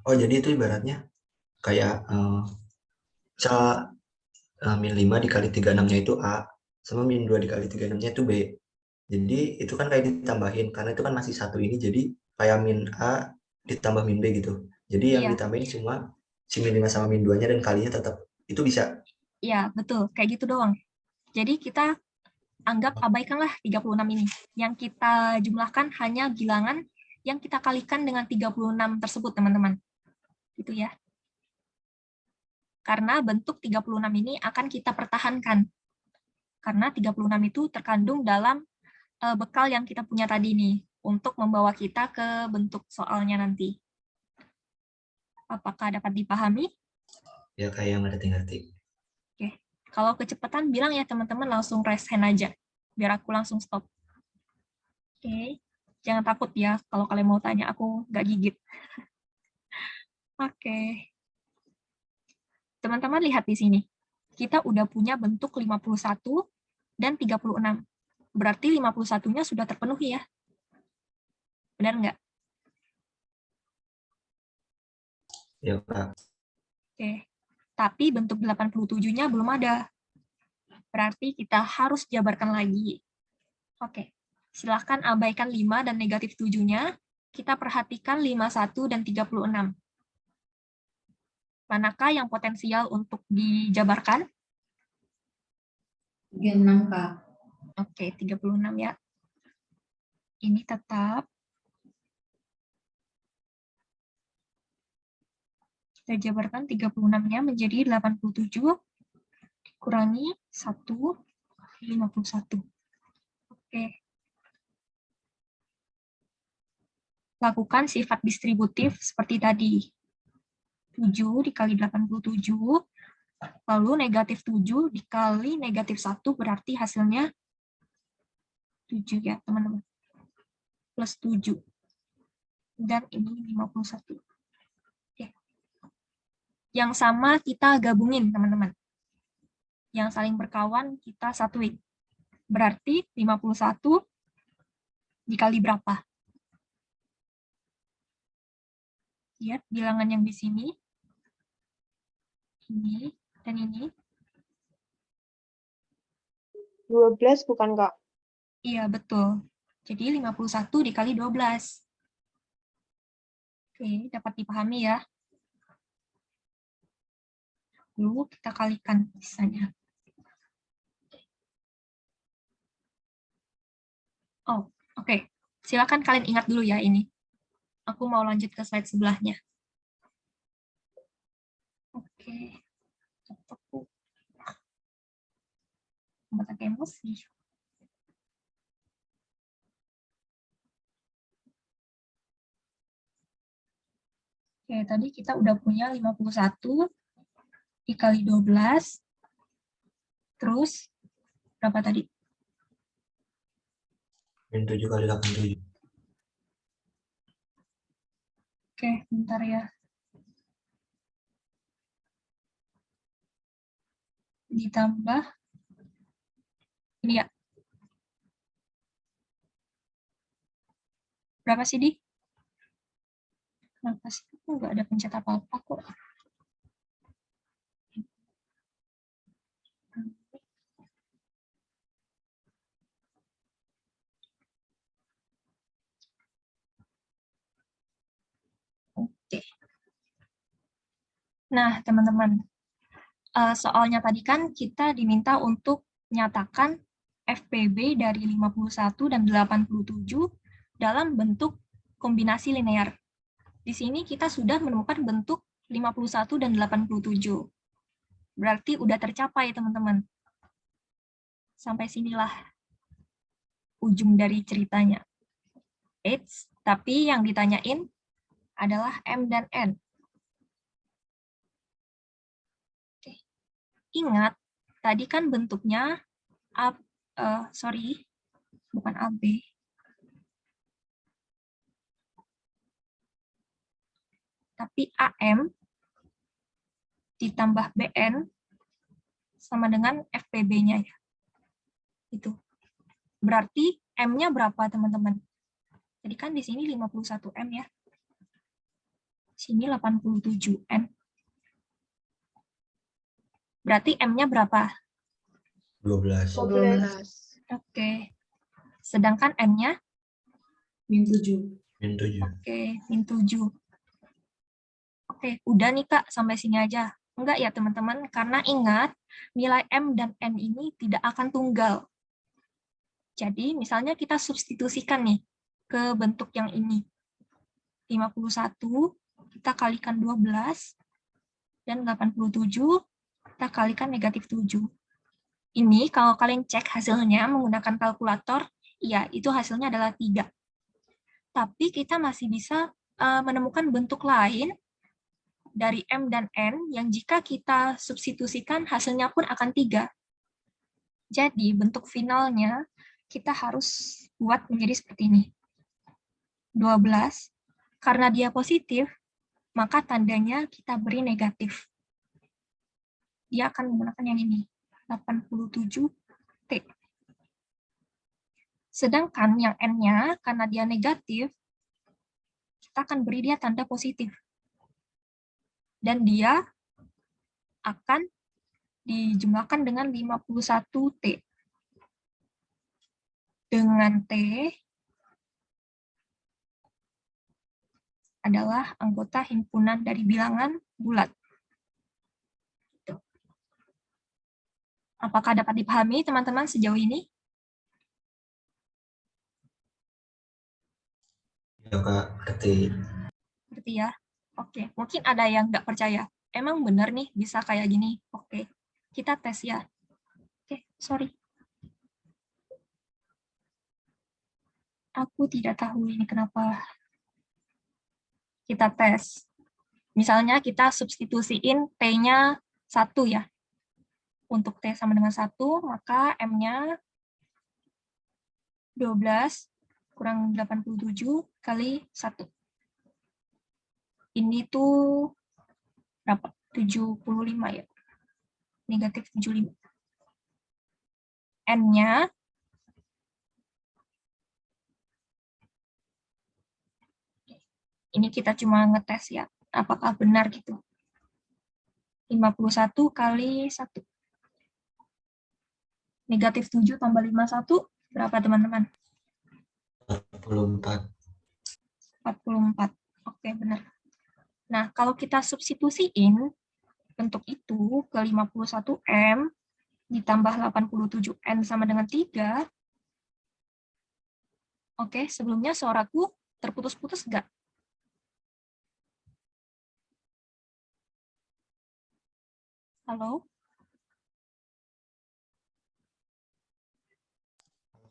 Oh, jadi itu ibaratnya kayak misal min 5 dikali 36-nya itu A, sama min 2 dikali 36-nya itu B. Jadi itu kan kayak ditambahin, karena itu kan masih satu ini, jadi kayak min A ditambah min B gitu. Jadi yang Iya. ditambahin cuma si min 5 sama min 2-nya dan kalinya tetap. Itu bisa. Iya, betul. Kayak gitu doang. Jadi kita anggap abaikanlah 36 ini. Yang kita jumlahkan hanya bilangan yang kita kalikan dengan 36 tersebut, teman-teman. Gitu ya. Karena bentuk 36 ini akan kita pertahankan. Karena 36 itu terkandung dalam bekal yang kita punya tadi nih, untuk membawa kita ke bentuk soalnya nanti. Apakah dapat dipahami? Ya kayak yang ngerti-ngerti. Oke. Kalau kecepatan bilang ya teman-teman, langsung raise hand aja. Biar aku langsung stop. Oke. Jangan takut ya, kalau kalian mau tanya, aku nggak gigit. Oke. Teman-teman lihat di sini. Kita udah punya bentuk 51 dan 36. Berarti 51-nya sudah terpenuhi ya. Benar nggak? Ya, Pak. Oke. Tapi bentuk 87-nya belum ada. Berarti kita harus jabarkan lagi. Oke. Silahkan abaikan 5 dan negatif 7-nya. Kita perhatikan 51 dan 36. Manakah yang potensial untuk dijabarkan? 36, Kak. Oke, 36 ya. Ini tetap. Kita jabarkan 36-nya menjadi 87 dikurangi 1, 51. Oke. Lakukan sifat distributif seperti tadi. 7 dikali 87, lalu negatif 7 dikali negatif 1 berarti hasilnya 7 ya, teman-teman. Plus 7. Dan ini 51. Oke. Yang sama kita gabungin, teman-teman. Yang saling berkawan kita satuin. Berarti 51 dikali berapa? Lihat bilangan yang di sini. Ini dan ini. 12 bukan, Kak? Iya, betul. Jadi 51 dikali 12. Oke, dapat dipahami ya. 20, kita kalikan sisanya. Oh, oke. Silakan kalian ingat dulu ya ini. Aku mau lanjut ke slide sebelahnya. Oke. Aku agak emosi. Oke, tadi kita udah punya 51 dikali 12. Terus, berapa tadi? Min 7 kali 87. Oke, bentar ya. Ditambah, ini ya. Berapa sih, Di? Kenapa sih? Aku nggak ada pencet apa-apa kok. Oke. Nah, teman-teman, soalnya tadi kan kita diminta untuk nyatakan FPB dari 51 dan 87 dalam bentuk kombinasi linear. Di sini kita sudah menemukan bentuk 51 dan 87. Berarti udah tercapai, teman-teman. Sampai sinilah ujung dari ceritanya. Eits, tapi yang ditanyain adalah M dan N. Oke. Ingat, tadi kan bentuknya bukan AB. Tapi AM ditambah BN sama dengan FPB-nya ya. Itu. Berarti M-nya berapa, teman-teman? Jadi kan di sini 51 M ya. Sini 87 M. Berarti M-nya berapa? 12. 12. Oke. Sedangkan N-nya? Min 7. Min 7. Oke, min 7. Oke, udah nih Kak, sampai sini aja. Enggak ya teman-teman, karena ingat, nilai M dan N ini tidak akan tunggal. Jadi, misalnya kita substitusikan nih ke bentuk yang ini. 51, kita kalikan 12, dan 87, kita kalikan negatif 7. Ini kalau kalian cek hasilnya menggunakan kalkulator, iya, itu hasilnya adalah 3. Tapi kita masih bisa menemukan bentuk lain dari M dan N yang jika kita substitusikan hasilnya pun akan 3. Jadi bentuk finalnya kita harus buat menjadi seperti ini. 12, karena dia positif, maka tandanya kita beri negatif. Dia akan menggunakan yang ini, 87T. Sedangkan yang N-nya, karena dia negatif, kita akan beri dia tanda positif. Dan dia akan dijumlahkan dengan 51T. Dengan T adalah anggota himpunan dari bilangan bulat. Apakah dapat dipahami teman-teman sejauh ini? Ya Kak, ngerti. Ngerti ya? Oke, mungkin ada yang nggak percaya. Emang benar nih bisa kayak gini? Oke, kita tes ya. Oke, sorry. Aku tidak tahu ini kenapa. Kita tes. Misalnya kita substitusiin T-nya 1 ya. Untuk T sama dengan 1, maka M-nya 12 kurang 87 kali 1. Ini tuh berapa? 75 ya. Negatif 75. N-nya ini kita cuma ngetes ya, apakah benar gitu. 51 kali 1. Negatif 7 tambah 51, berapa teman-teman? 44. 44. Oke, benar. Nah, kalau kita substitusiin bentuk itu ke 51M ditambah 87N sama dengan 3. Oke, sebelumnya suaraku terputus-putus nggak? Halo?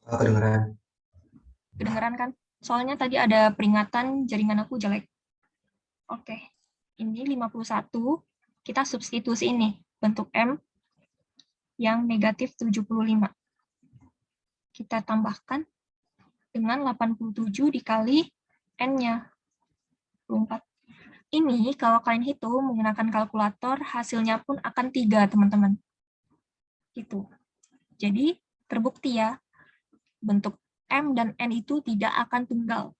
Kedengeran. Kedengeran kan? Soalnya tadi ada peringatan jaringan aku jelek. Oke, ini 51, kita substitusi ini, bentuk M yang negatif 75. Kita tambahkan dengan 87 dikali N-nya, 24. Ini kalau kalian hitung menggunakan kalkulator, hasilnya pun akan 3, teman-teman. Gitu. Jadi, terbukti ya, bentuk M dan N itu tidak akan tunggal.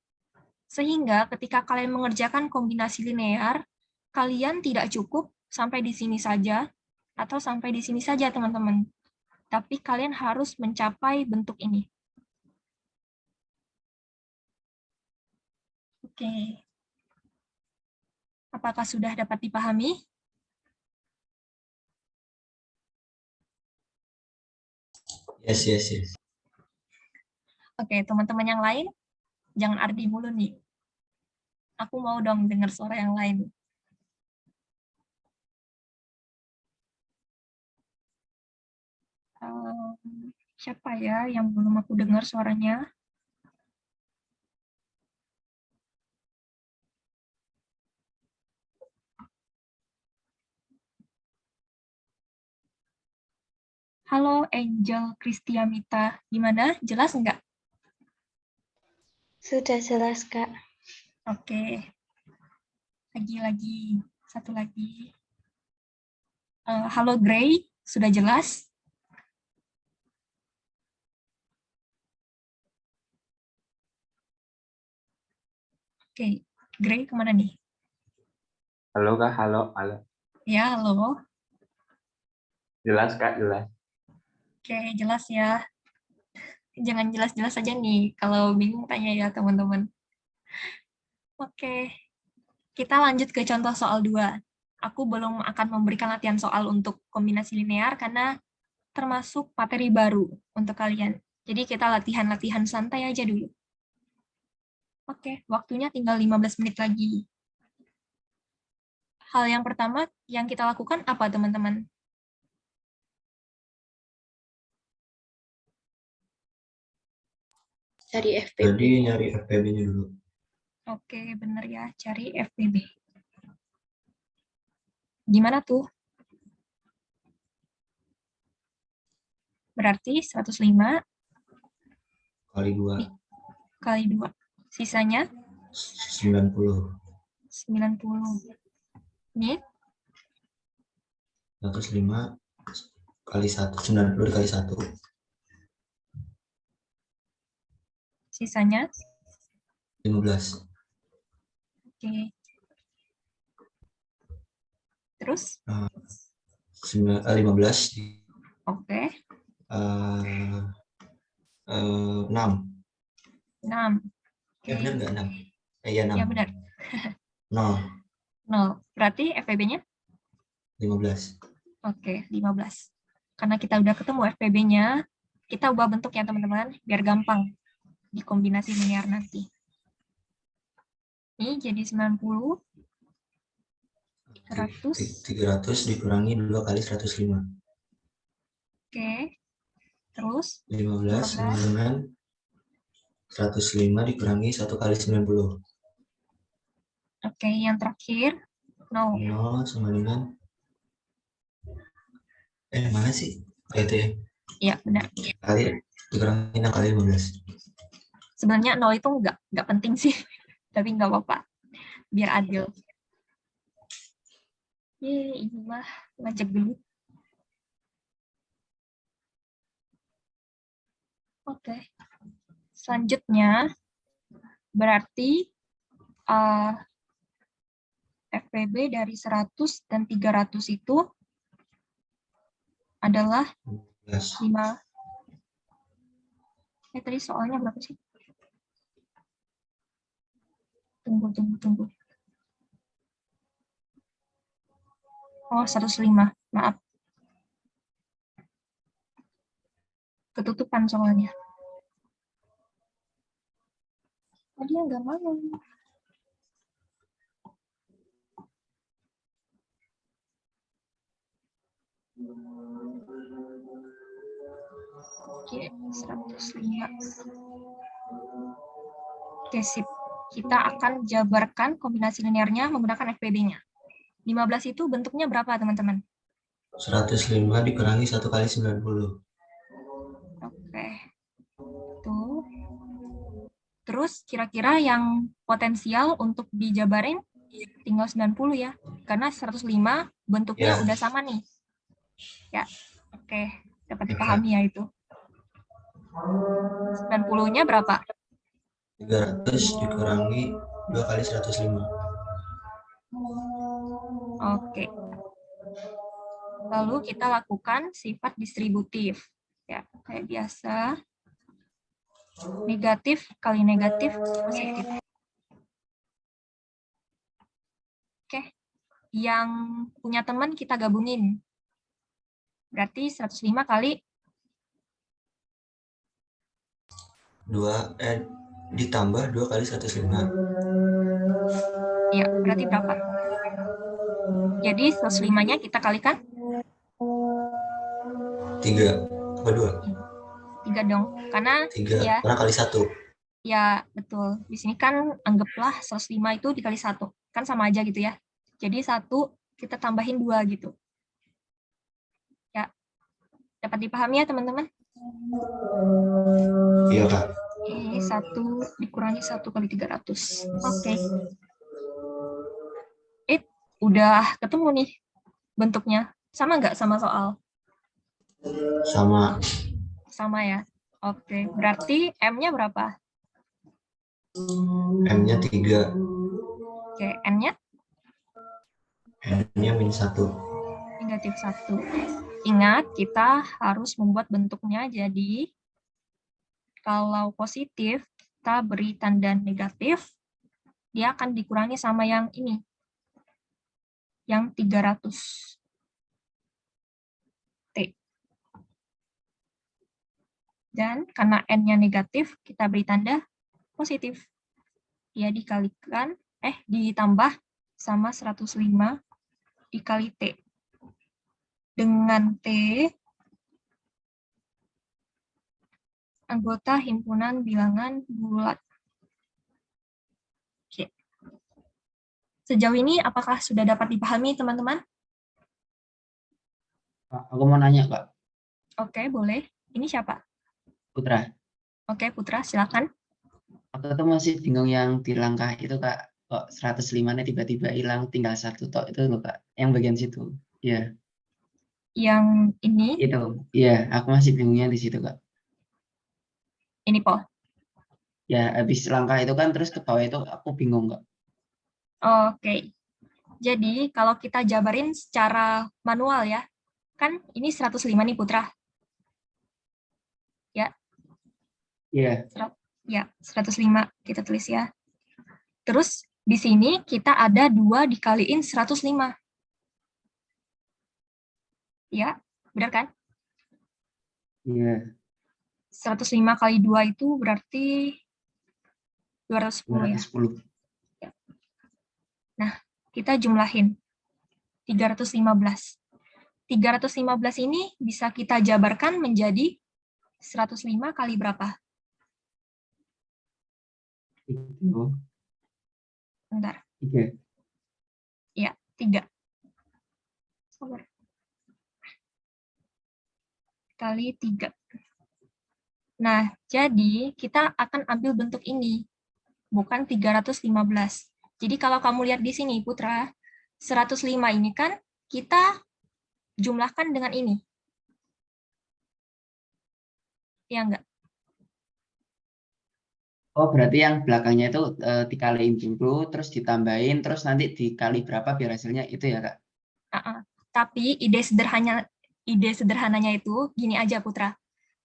Sehingga ketika kalian mengerjakan kombinasi linear, kalian tidak cukup sampai di sini saja, atau sampai di sini saja, teman-teman. Tapi kalian harus mencapai bentuk ini. Oke. Apakah sudah dapat dipahami? Yes. Oke, teman-teman yang lain, jangan Ardi mulu nih. Aku mau dong dengar suara yang lain. Siapa ya yang belum aku dengar suaranya? Halo Angel Kristiamita, gimana? Jelas nggak? Sudah jelas, Kak. Oke. Lagi, satu lagi. Halo Gray, sudah jelas? Oke, Gray kemana nih? Halo Kak, halo. Ya, halo. Jelas Kak, jelas. Oke, jelas ya. Jangan jelas-jelas aja nih, kalau bingung tanya ya teman-teman. Oke, kita lanjut ke contoh soal 2. Aku belum akan memberikan latihan soal untuk kombinasi linear karena termasuk materi baru untuk kalian. Jadi kita latihan-latihan santai aja dulu. Oke, waktunya tinggal 15 menit lagi. Hal yang pertama yang kita lakukan apa, teman-teman? Cari FPB. Jadi nyari FPB-nya dulu. Oke, benar ya, cari FPB. Gimana tuh? Berarti 105 Kali 2. kali 2. Sisanya? 90. 90. Ini? 105 kali 1. 90 dikali 1. Sisanya? 15. Oke. Terus? 15. Oke. 6. 6. Oke. Benar nggak 6? Iya 6. Ya, benar. 0. 0. Berarti FPB-nya? 15. Oke, 15. Karena kita udah ketemu FPB-nya, kita ubah bentuk ya teman-teman, biar gampang di kombinasi linear nanti. Ini jadi 90. 100. 300 dikurangi 2 kali 105. Oke. Terus? 15 sama dengan 105 dikurangi 1 kali 90. Oke, yang terakhir. 0. 0 sama dengan mana sih? Itu ya? Iya, benar. Kali dikurangi 6 kali 15. Sebenarnya 0 itu nggak penting sih, tapi nggak apa-apa. Biar adil. Ini mah ngajak dulu. Oke. Selanjutnya, berarti FPB dari 100 dan 300 itu adalah 5. Tadi soalnya berapa sih? Tunggu. Oh, 105. Maaf. Ketutupan soalnya. Oh, dia nggak mau. Oke, 105. Oke, sip. Kita akan jabarkan kombinasi linearnya menggunakan FPB-nya. 15 itu bentuknya berapa, teman-teman? 105 dikurangi 1 kali 90. Oke. Tuh. Terus kira-kira yang potensial untuk dijabarin tinggal 90 ya. Karena 105 bentuknya Ya. udah sama nih. Ya. Oke, dapat dipahami ya itu. 90-nya berapa? 300 dikurangi 2 kali 105. Oke. Lalu kita lakukan sifat distributif. Ya, kayak biasa. Negatif kali negatif positif. Oke. Yang punya teman kita gabungin. Berarti 105 kali 2 ditambah 2 kali 105. ya, berarti berapa? Jadi 105-nya kita kalikan 3 apa 2? 3 dong. Karena 3 ya, karena kali 1. ya betul. Di sini kan anggaplah 105 itu dikali 1. Kan sama aja gitu ya. Jadi 1 kita tambahin 2 gitu. Ya. Dapat dipahami ya, teman-teman? Iya, Kak. Oke, 1 dikurangi 1 kali 300. Oke. Udah ketemu nih bentuknya. Sama nggak sama soal? Sama. Sama ya. Oke, berarti M-nya berapa? M-nya 3. Oke, N-nya? N-nya -1. Negatif 1. Ingat, kita harus membuat bentuknya jadi kalau positif, kita beri tanda negatif, dia akan dikurangi sama yang ini, yang 300. T. Dan karena N-nya negatif, kita beri tanda positif. Dia dikalikan, ditambah sama 105 dikali T. Dengan T, anggota himpunan bilangan bulat. Oke. Sejauh ini, apakah sudah dapat dipahami, teman-teman? Aku mau nanya, Kak. Oke, boleh. Ini siapa? Putra. Oke, Putra, silakan. Aku tuh masih bingung yang di langkah itu, Kak. Kok 105-nya tiba-tiba hilang, tinggal 1 tok itu loh, Kak. Yang bagian situ. Iya. Yang ini? Itu. Iya, aku masih bingungnya di situ, Kak. Ini, Paul. Ya, habis langkah itu kan terus ke bawah itu aku bingung, Kak. Oke. Jadi, kalau kita jabarin secara manual ya, kan ini 105 nih, Putra. Ya. Iya. Ya, 105 kita tulis ya. Terus di sini kita ada 2 dikaliin 105. Ya, benar kan? Iya. 105 kali 2 itu berarti 210 ya. 210. Nah, kita jumlahin 315. 315 ini bisa kita jabarkan menjadi 105 kali berapa? Bentar. 3. Ya, 3. Sabar. Kali 3. Nah, jadi kita akan ambil bentuk ini, bukan 315. Jadi kalau kamu lihat di sini, Putra, 105 ini kan kita jumlahkan dengan ini. Ya enggak? Oh, berarti yang belakangnya itu dikaliin dulu, terus ditambahin, terus nanti dikali berapa biar hasilnya itu ya, Kak? Tapi ide sederhananya itu gini aja, Putra.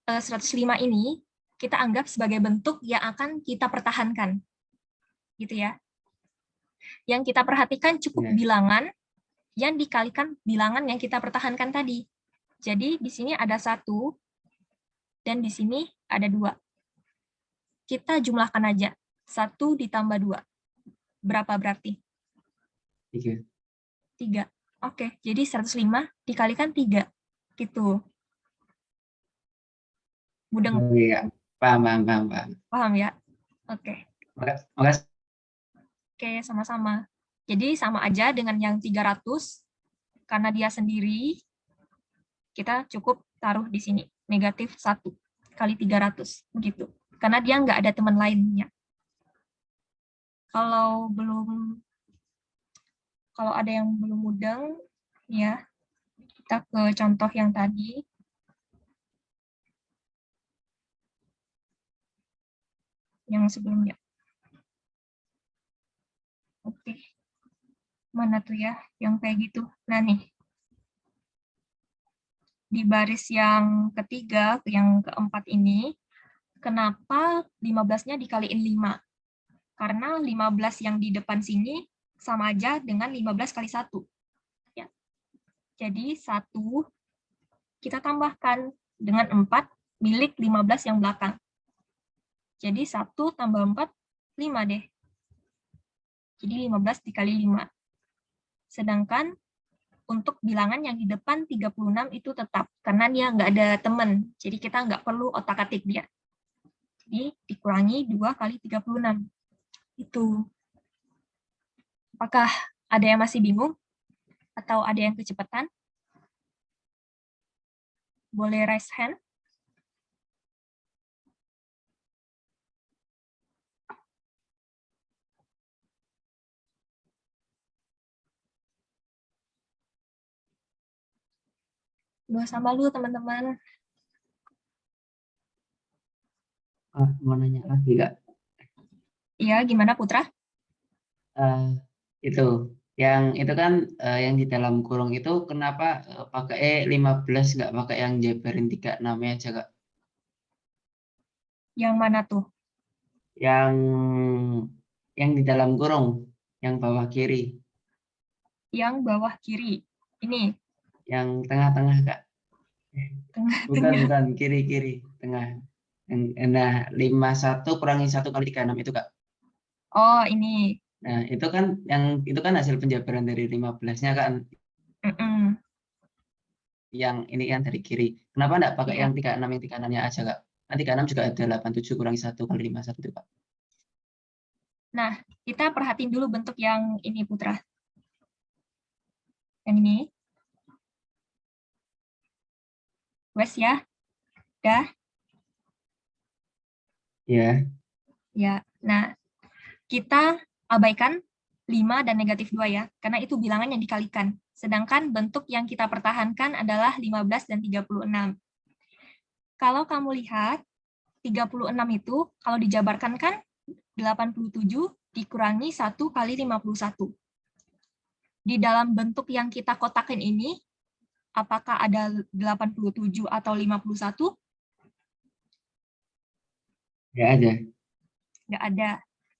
105 ini kita anggap sebagai bentuk yang akan kita pertahankan. Gitu ya. Yang kita perhatikan cukup bilangan yang dikalikan bilangan yang kita pertahankan tadi. Jadi di sini ada 1, dan di sini ada 2. Kita jumlahkan aja. 1 ditambah 2. Berapa berarti? 3. 3. Oke, jadi 105 dikalikan 3. Gitu. Mudeng. Oh iya, paham. Paham ya? Oke. Makasih. Oke, sama-sama. Jadi sama aja dengan yang 300, karena dia sendiri, kita cukup taruh di sini, negatif 1 kali 300, begitu. Karena dia nggak ada teman lainnya. Kalau ada yang belum mudeng, ya, kita ke contoh yang tadi. Yang sebelumnya. Oke. Mana tuh ya yang kayak gitu? Nah nih. Di baris yang ketiga, yang keempat ini, kenapa 15-nya dikaliin 5? Karena 15 yang di depan sini sama aja dengan 15 kali 1. Ya. Jadi 1 kita tambahkan dengan 4 milik 15 yang belakang. Jadi 1 tambah 4, 5 deh. Jadi 15 dikali 5. Sedangkan untuk bilangan yang di depan 36 itu tetap, karena dia nggak ada teman. Jadi kita nggak perlu otak-atik dia. Jadi dikurangi 2 kali 36. Itu. Apakah ada yang masih bingung? Atau ada yang kecepatan? Boleh raise hand? Dua sama lu, teman-teman. Mau nanya lagi, Kak? Iya, gimana Putra? Itu. Yang itu kan yang di dalam kurung itu kenapa pakai 15 nggak pakai yang jabarin 36-nya aja, Kak? Yang mana tuh? Yang di dalam kurung, yang bawah kiri. Yang bawah kiri. Ini. Yang tengah-tengah, Kak. Tengah-tengah. Bukan, kiri-kiri, tengah. Nah, 51 kurangi 1 kali 36 itu, Kak. Oh, ini. Nah, itu kan hasil penjabaran dari 15-nya kan. Yang ini kan dari kiri. Kenapa enggak pakai yang 36 yang 36-nya aja, Kak? Nanti 36 juga ada 87 kurangi 1 kali 51 itu, Kak. Nah, kita perhatiin dulu bentuk yang ini, Putra. Yang ini. Wes ya? Dah? Ya. Ya. Nah, kita abaikan 5 dan negatif 2 ya, karena itu bilangan yang dikalikan. Sedangkan bentuk yang kita pertahankan adalah 15 dan 36. Kalau kamu lihat, 36 itu kalau dijabarkan kan 87 dikurangi 1 kali 51. Di dalam bentuk yang kita kotakin ini, apakah ada 87 atau 51? Nggak ada. Nggak ada.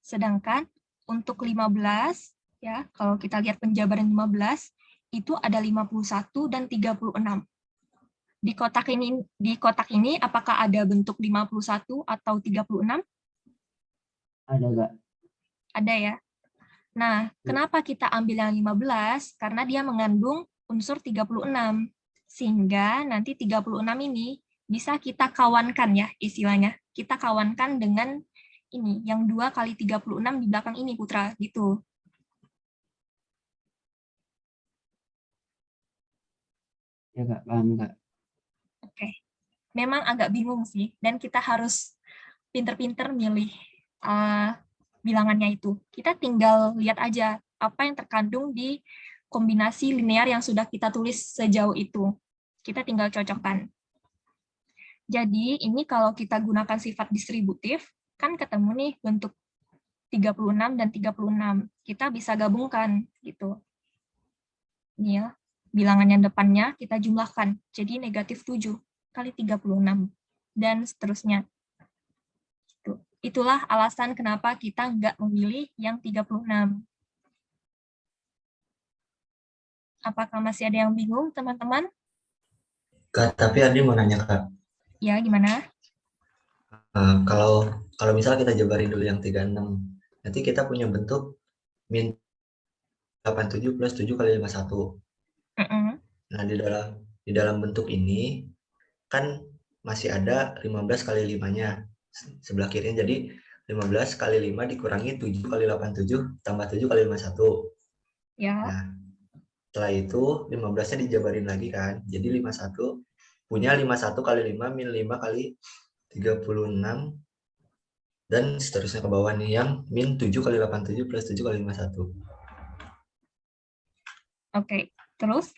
Sedangkan untuk 15, ya, kalau kita lihat penjabaran 15, itu ada 51 dan 36. Di kotak ini apakah ada bentuk 51 atau 36? Ada, Kak. Ada ya. Nah, kenapa kita ambil yang 15? Karena dia mengandung unsur 36. Sehingga nanti 36 ini bisa kita kawankan ya istilahnya. Kita kawankan dengan ini, yang 2 kali 36 di belakang ini, Putra, gitu. Ya, Kak. Paham, Kak. Oke. Memang agak bingung sih, dan kita harus pinter-pinter milih bilangannya itu. Kita tinggal lihat aja apa yang terkandung di kombinasi linear yang sudah kita tulis sejauh itu. Kita tinggal cocokkan. Jadi ini kalau kita gunakan sifat distributif, kan ketemu nih bentuk 36 dan 36. Kita bisa gabungkan gitu. Ini ya, bilangan yang depannya kita jumlahkan. Jadi negatif 7 kali 36 dan seterusnya. Itulah alasan kenapa kita nggak memilih yang 36. Apakah masih ada yang bingung, teman-teman? Kak, tapi Andi mau nanya Kak. Ya, gimana? Kalau misal kita jabarin dulu yang 36, nanti kita punya bentuk min 87 plus 7 kali 51. Nah, di dalam bentuk ini kan masih ada 15 kali 5-nya sebelah kirinya. Jadi 15 kali 5 dikurangi 7 kali 87 tambah 7 kali 51. Ya. Nah, setelah itu 15-nya dijabarin lagi kan. Jadi 51 punya 51 kali 5 min 5 kali 36 dan seterusnya ke bawah nih yang min 7 kali 87 plus 7 kali 51. Oke, terus?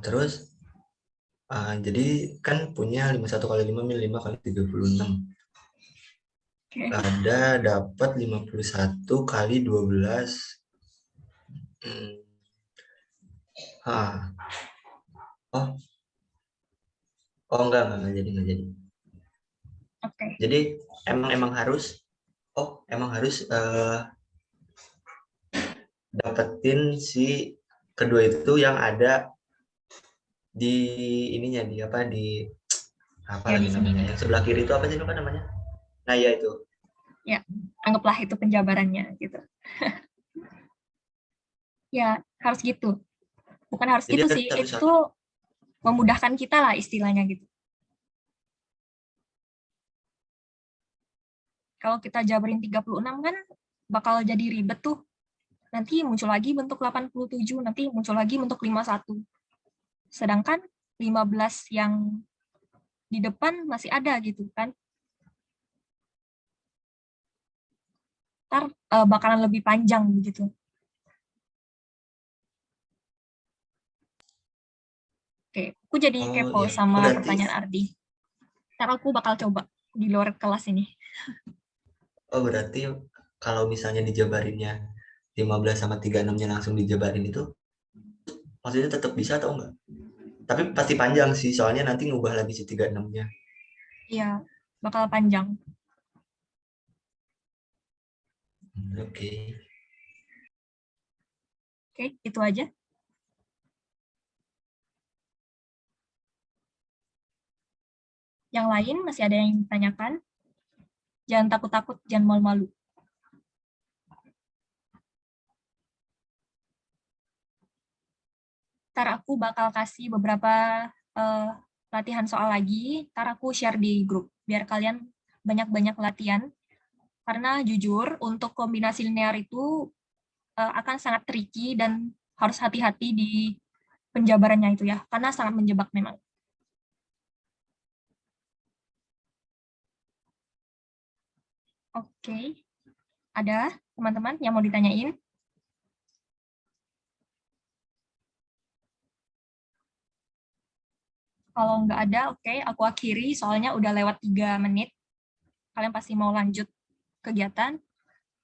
Terus jadi kan punya 51 kali 5 min 5 kali 36. Ada dapat 51 kali 12. Enggak jadi. Oke. Jadi emang harus dapetin si kedua itu yang ada di ininya, di apa lagi namanya, yang sebelah kiri itu apa sih namanya? Nah ya itu. Ya, anggaplah itu penjabarannya gitu. Ya, harus gitu. Bukan harus Jadi gitu sih, itu memudahkan kita lah istilahnya gitu. Kalau kita jabarin 36 kan bakal jadi ribet tuh. Nanti muncul lagi bentuk 87, nanti muncul lagi bentuk 51. Sedangkan 15 yang di depan masih ada gitu kan. Ntar bakalan lebih panjang begitu. Oke, aku jadi kepo sama pertanyaan Ardi. Ntar aku bakal coba di luar kelas ini. Oh, berarti kalau misalnya dijabarinnya 15 sama 36-nya langsung dijabarin itu, maksudnya tetap bisa atau enggak? Tapi pasti panjang sih, soalnya nanti ngubah lagi si 36-nya. Iya, bakal panjang. Oke. Oke, itu aja. Yang lain masih ada yang ditanyakan? Jangan takut-takut, jangan malu-malu. Ntar aku bakal kasih beberapa latihan soal lagi, ntar aku share di grup, biar kalian banyak-banyak latihan. Karena jujur, untuk kombinasi linear itu akan sangat tricky dan harus hati-hati di penjabarannya itu ya, karena sangat menjebak memang. Oke, ada teman-teman yang mau ditanyain? Kalau nggak ada, oke, aku akhiri, soalnya udah lewat 3 menit. Kalian pasti mau lanjut kegiatan.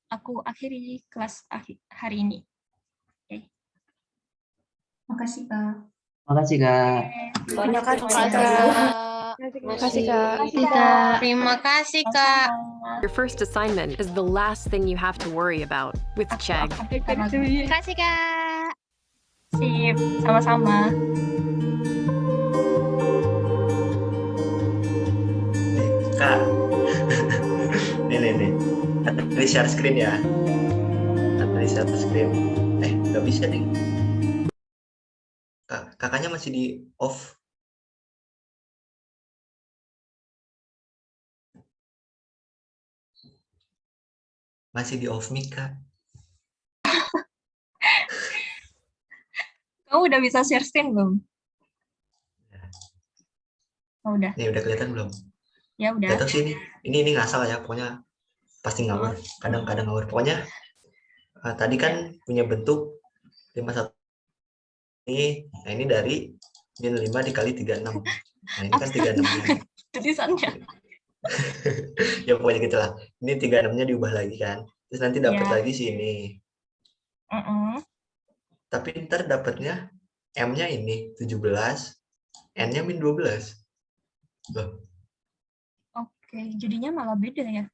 Aku akhiri kelas hari ini. Oke. Makasih, Kak. Makasih, Kak. Terima kasih, Kak. Terima kasih, Kak. Terima kasih, Kak. Your first assignment is the last thing you have to worry about with Chegg. Terima kasih, Kak. Sip, sama-sama. Kak, nih. Ada share screen ya. Ada share screen. Nggak bisa nih. Kakaknya masih di off. Masih di off mic, Kak. Kamu udah bisa share screen belum? Oh, udah. Nih, udah kelihatan belum? Ya, udah. Gak tau sih ini ngasal ya, pokoknya pasti ngawur. Kadang-kadang ngawur. Pokoknya tadi kan punya bentuk 51 ini. Nah, ini dari min 5 dikali 36. Nah, ini kan 36-nya. Tulisannya. Ya pokoknya gitu lah. Ini 36-nya diubah lagi kan. Terus nanti dapat lagi sini. Tapi ntar dapatnya M-nya ini 17, N-nya min 12. Loh. Oke, jadinya malah beda ya.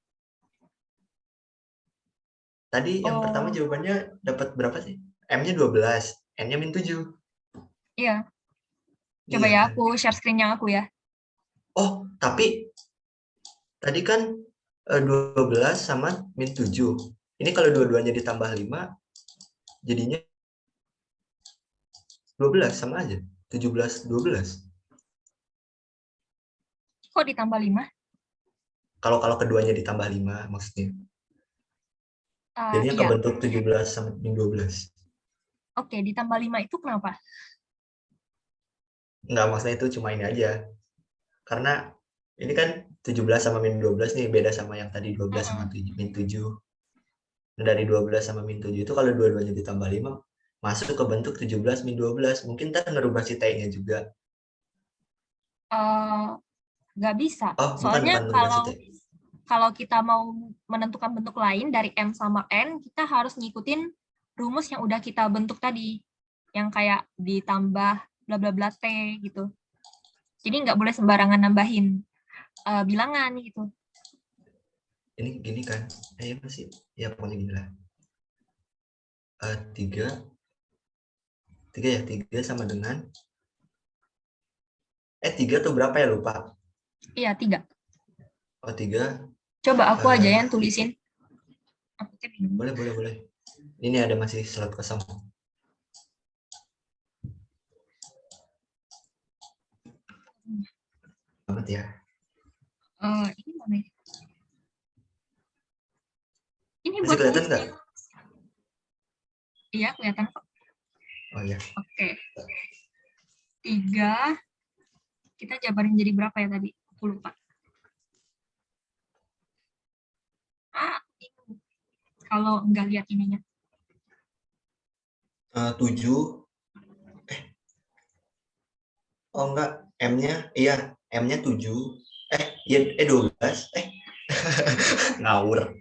Tadi yang pertama Oh, jawabannya dapat berapa sih? M-nya 12, N-nya min 7. iya. Coba Iya ya, kan? aku share screen-nya aku ya. Oh, tapi tadi kan 12 sama min 7. Ini kalau dua-duanya ditambah 5, jadinya 12 sama aja. 17, 12. Kok ditambah 5? Kalau keduanya ditambah 5 maksudnya. Jadinya Iya. kebentuk 17 sama min 12. Oke, ditambah 5 itu kenapa? Enggak, maksudnya itu cuma ini aja. Karena ini kan 17 sama min 12 nih, beda sama yang tadi 12 sama min 7. Nah, dari 12 sama min 7 itu kalau dua-duanya ditambah 5, masuk ke bentuk 17 min 12. Mungkin ntar ngerubah si T-nya juga. Nggak bisa. Oh, Soalnya bukan ngerubah si T. kalau kita mau menentukan bentuk lain dari M sama N, kita harus ngikutin rumus yang udah kita bentuk tadi. Yang kayak ditambah bla bla bla T gitu. Jadi nggak boleh sembarangan nambahin bilangan gitu. Ini gini kan, masih, ya pokoknya gini lah. 3 ya, 3 sama dengan 3 tuh berapa ya, lupa. Iya, 3. Oh, 3. Coba aku aja yang tulisin. Boleh. Ini ada masih slot kosong. Banget ya. Ini mana? Ini Masih buat kelihatan tulis. nggak? Iya, kelihatan kok. Oh ya. Oke. 3. Kita jabarin jadi berapa ya tadi? Aku lupa. Kalau nggak lihat ininya. 7. Oh enggak, M-nya, iya, M-nya 7. Iya, 12. Ngawur.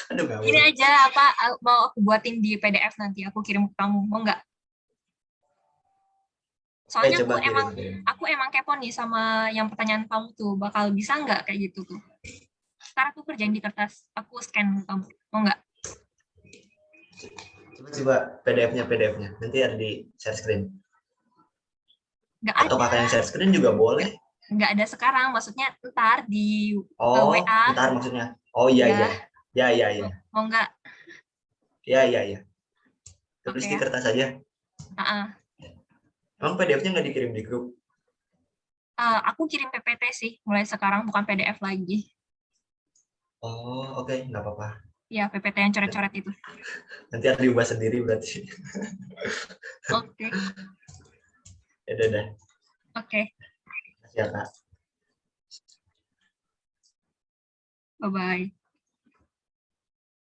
Aduh, ngawur. Ini aja mau aku buatin di PDF nanti, aku kirim ke kamu, mau nggak? Soalnya coba aku emang kepo nih sama yang pertanyaan kamu tuh, bakal bisa nggak kayak gitu tuh? Ntar aku kerjain di kertas, aku scan kamu, mau nggak? Coba PDF-nya. Nanti ada di share screen. Nggak Atau ada. kakak yang share screen juga boleh. Nggak ada sekarang, maksudnya ntar di Oh, WA. ntar maksudnya. Oh iya. Ya. Mau nggak? Ya. Tulis Oke, di ya. kertas aja. Emang PDF-nya nggak dikirim di grup? Aku kirim PPT sih, mulai sekarang bukan PDF lagi. Oh, oke, nggak apa-apa. Ya, PPT yang coret-coret itu. Nanti harus diubah sendiri berarti. Oke. Ya udah. Oke. Terima kasih ya, Kak. Bye-bye.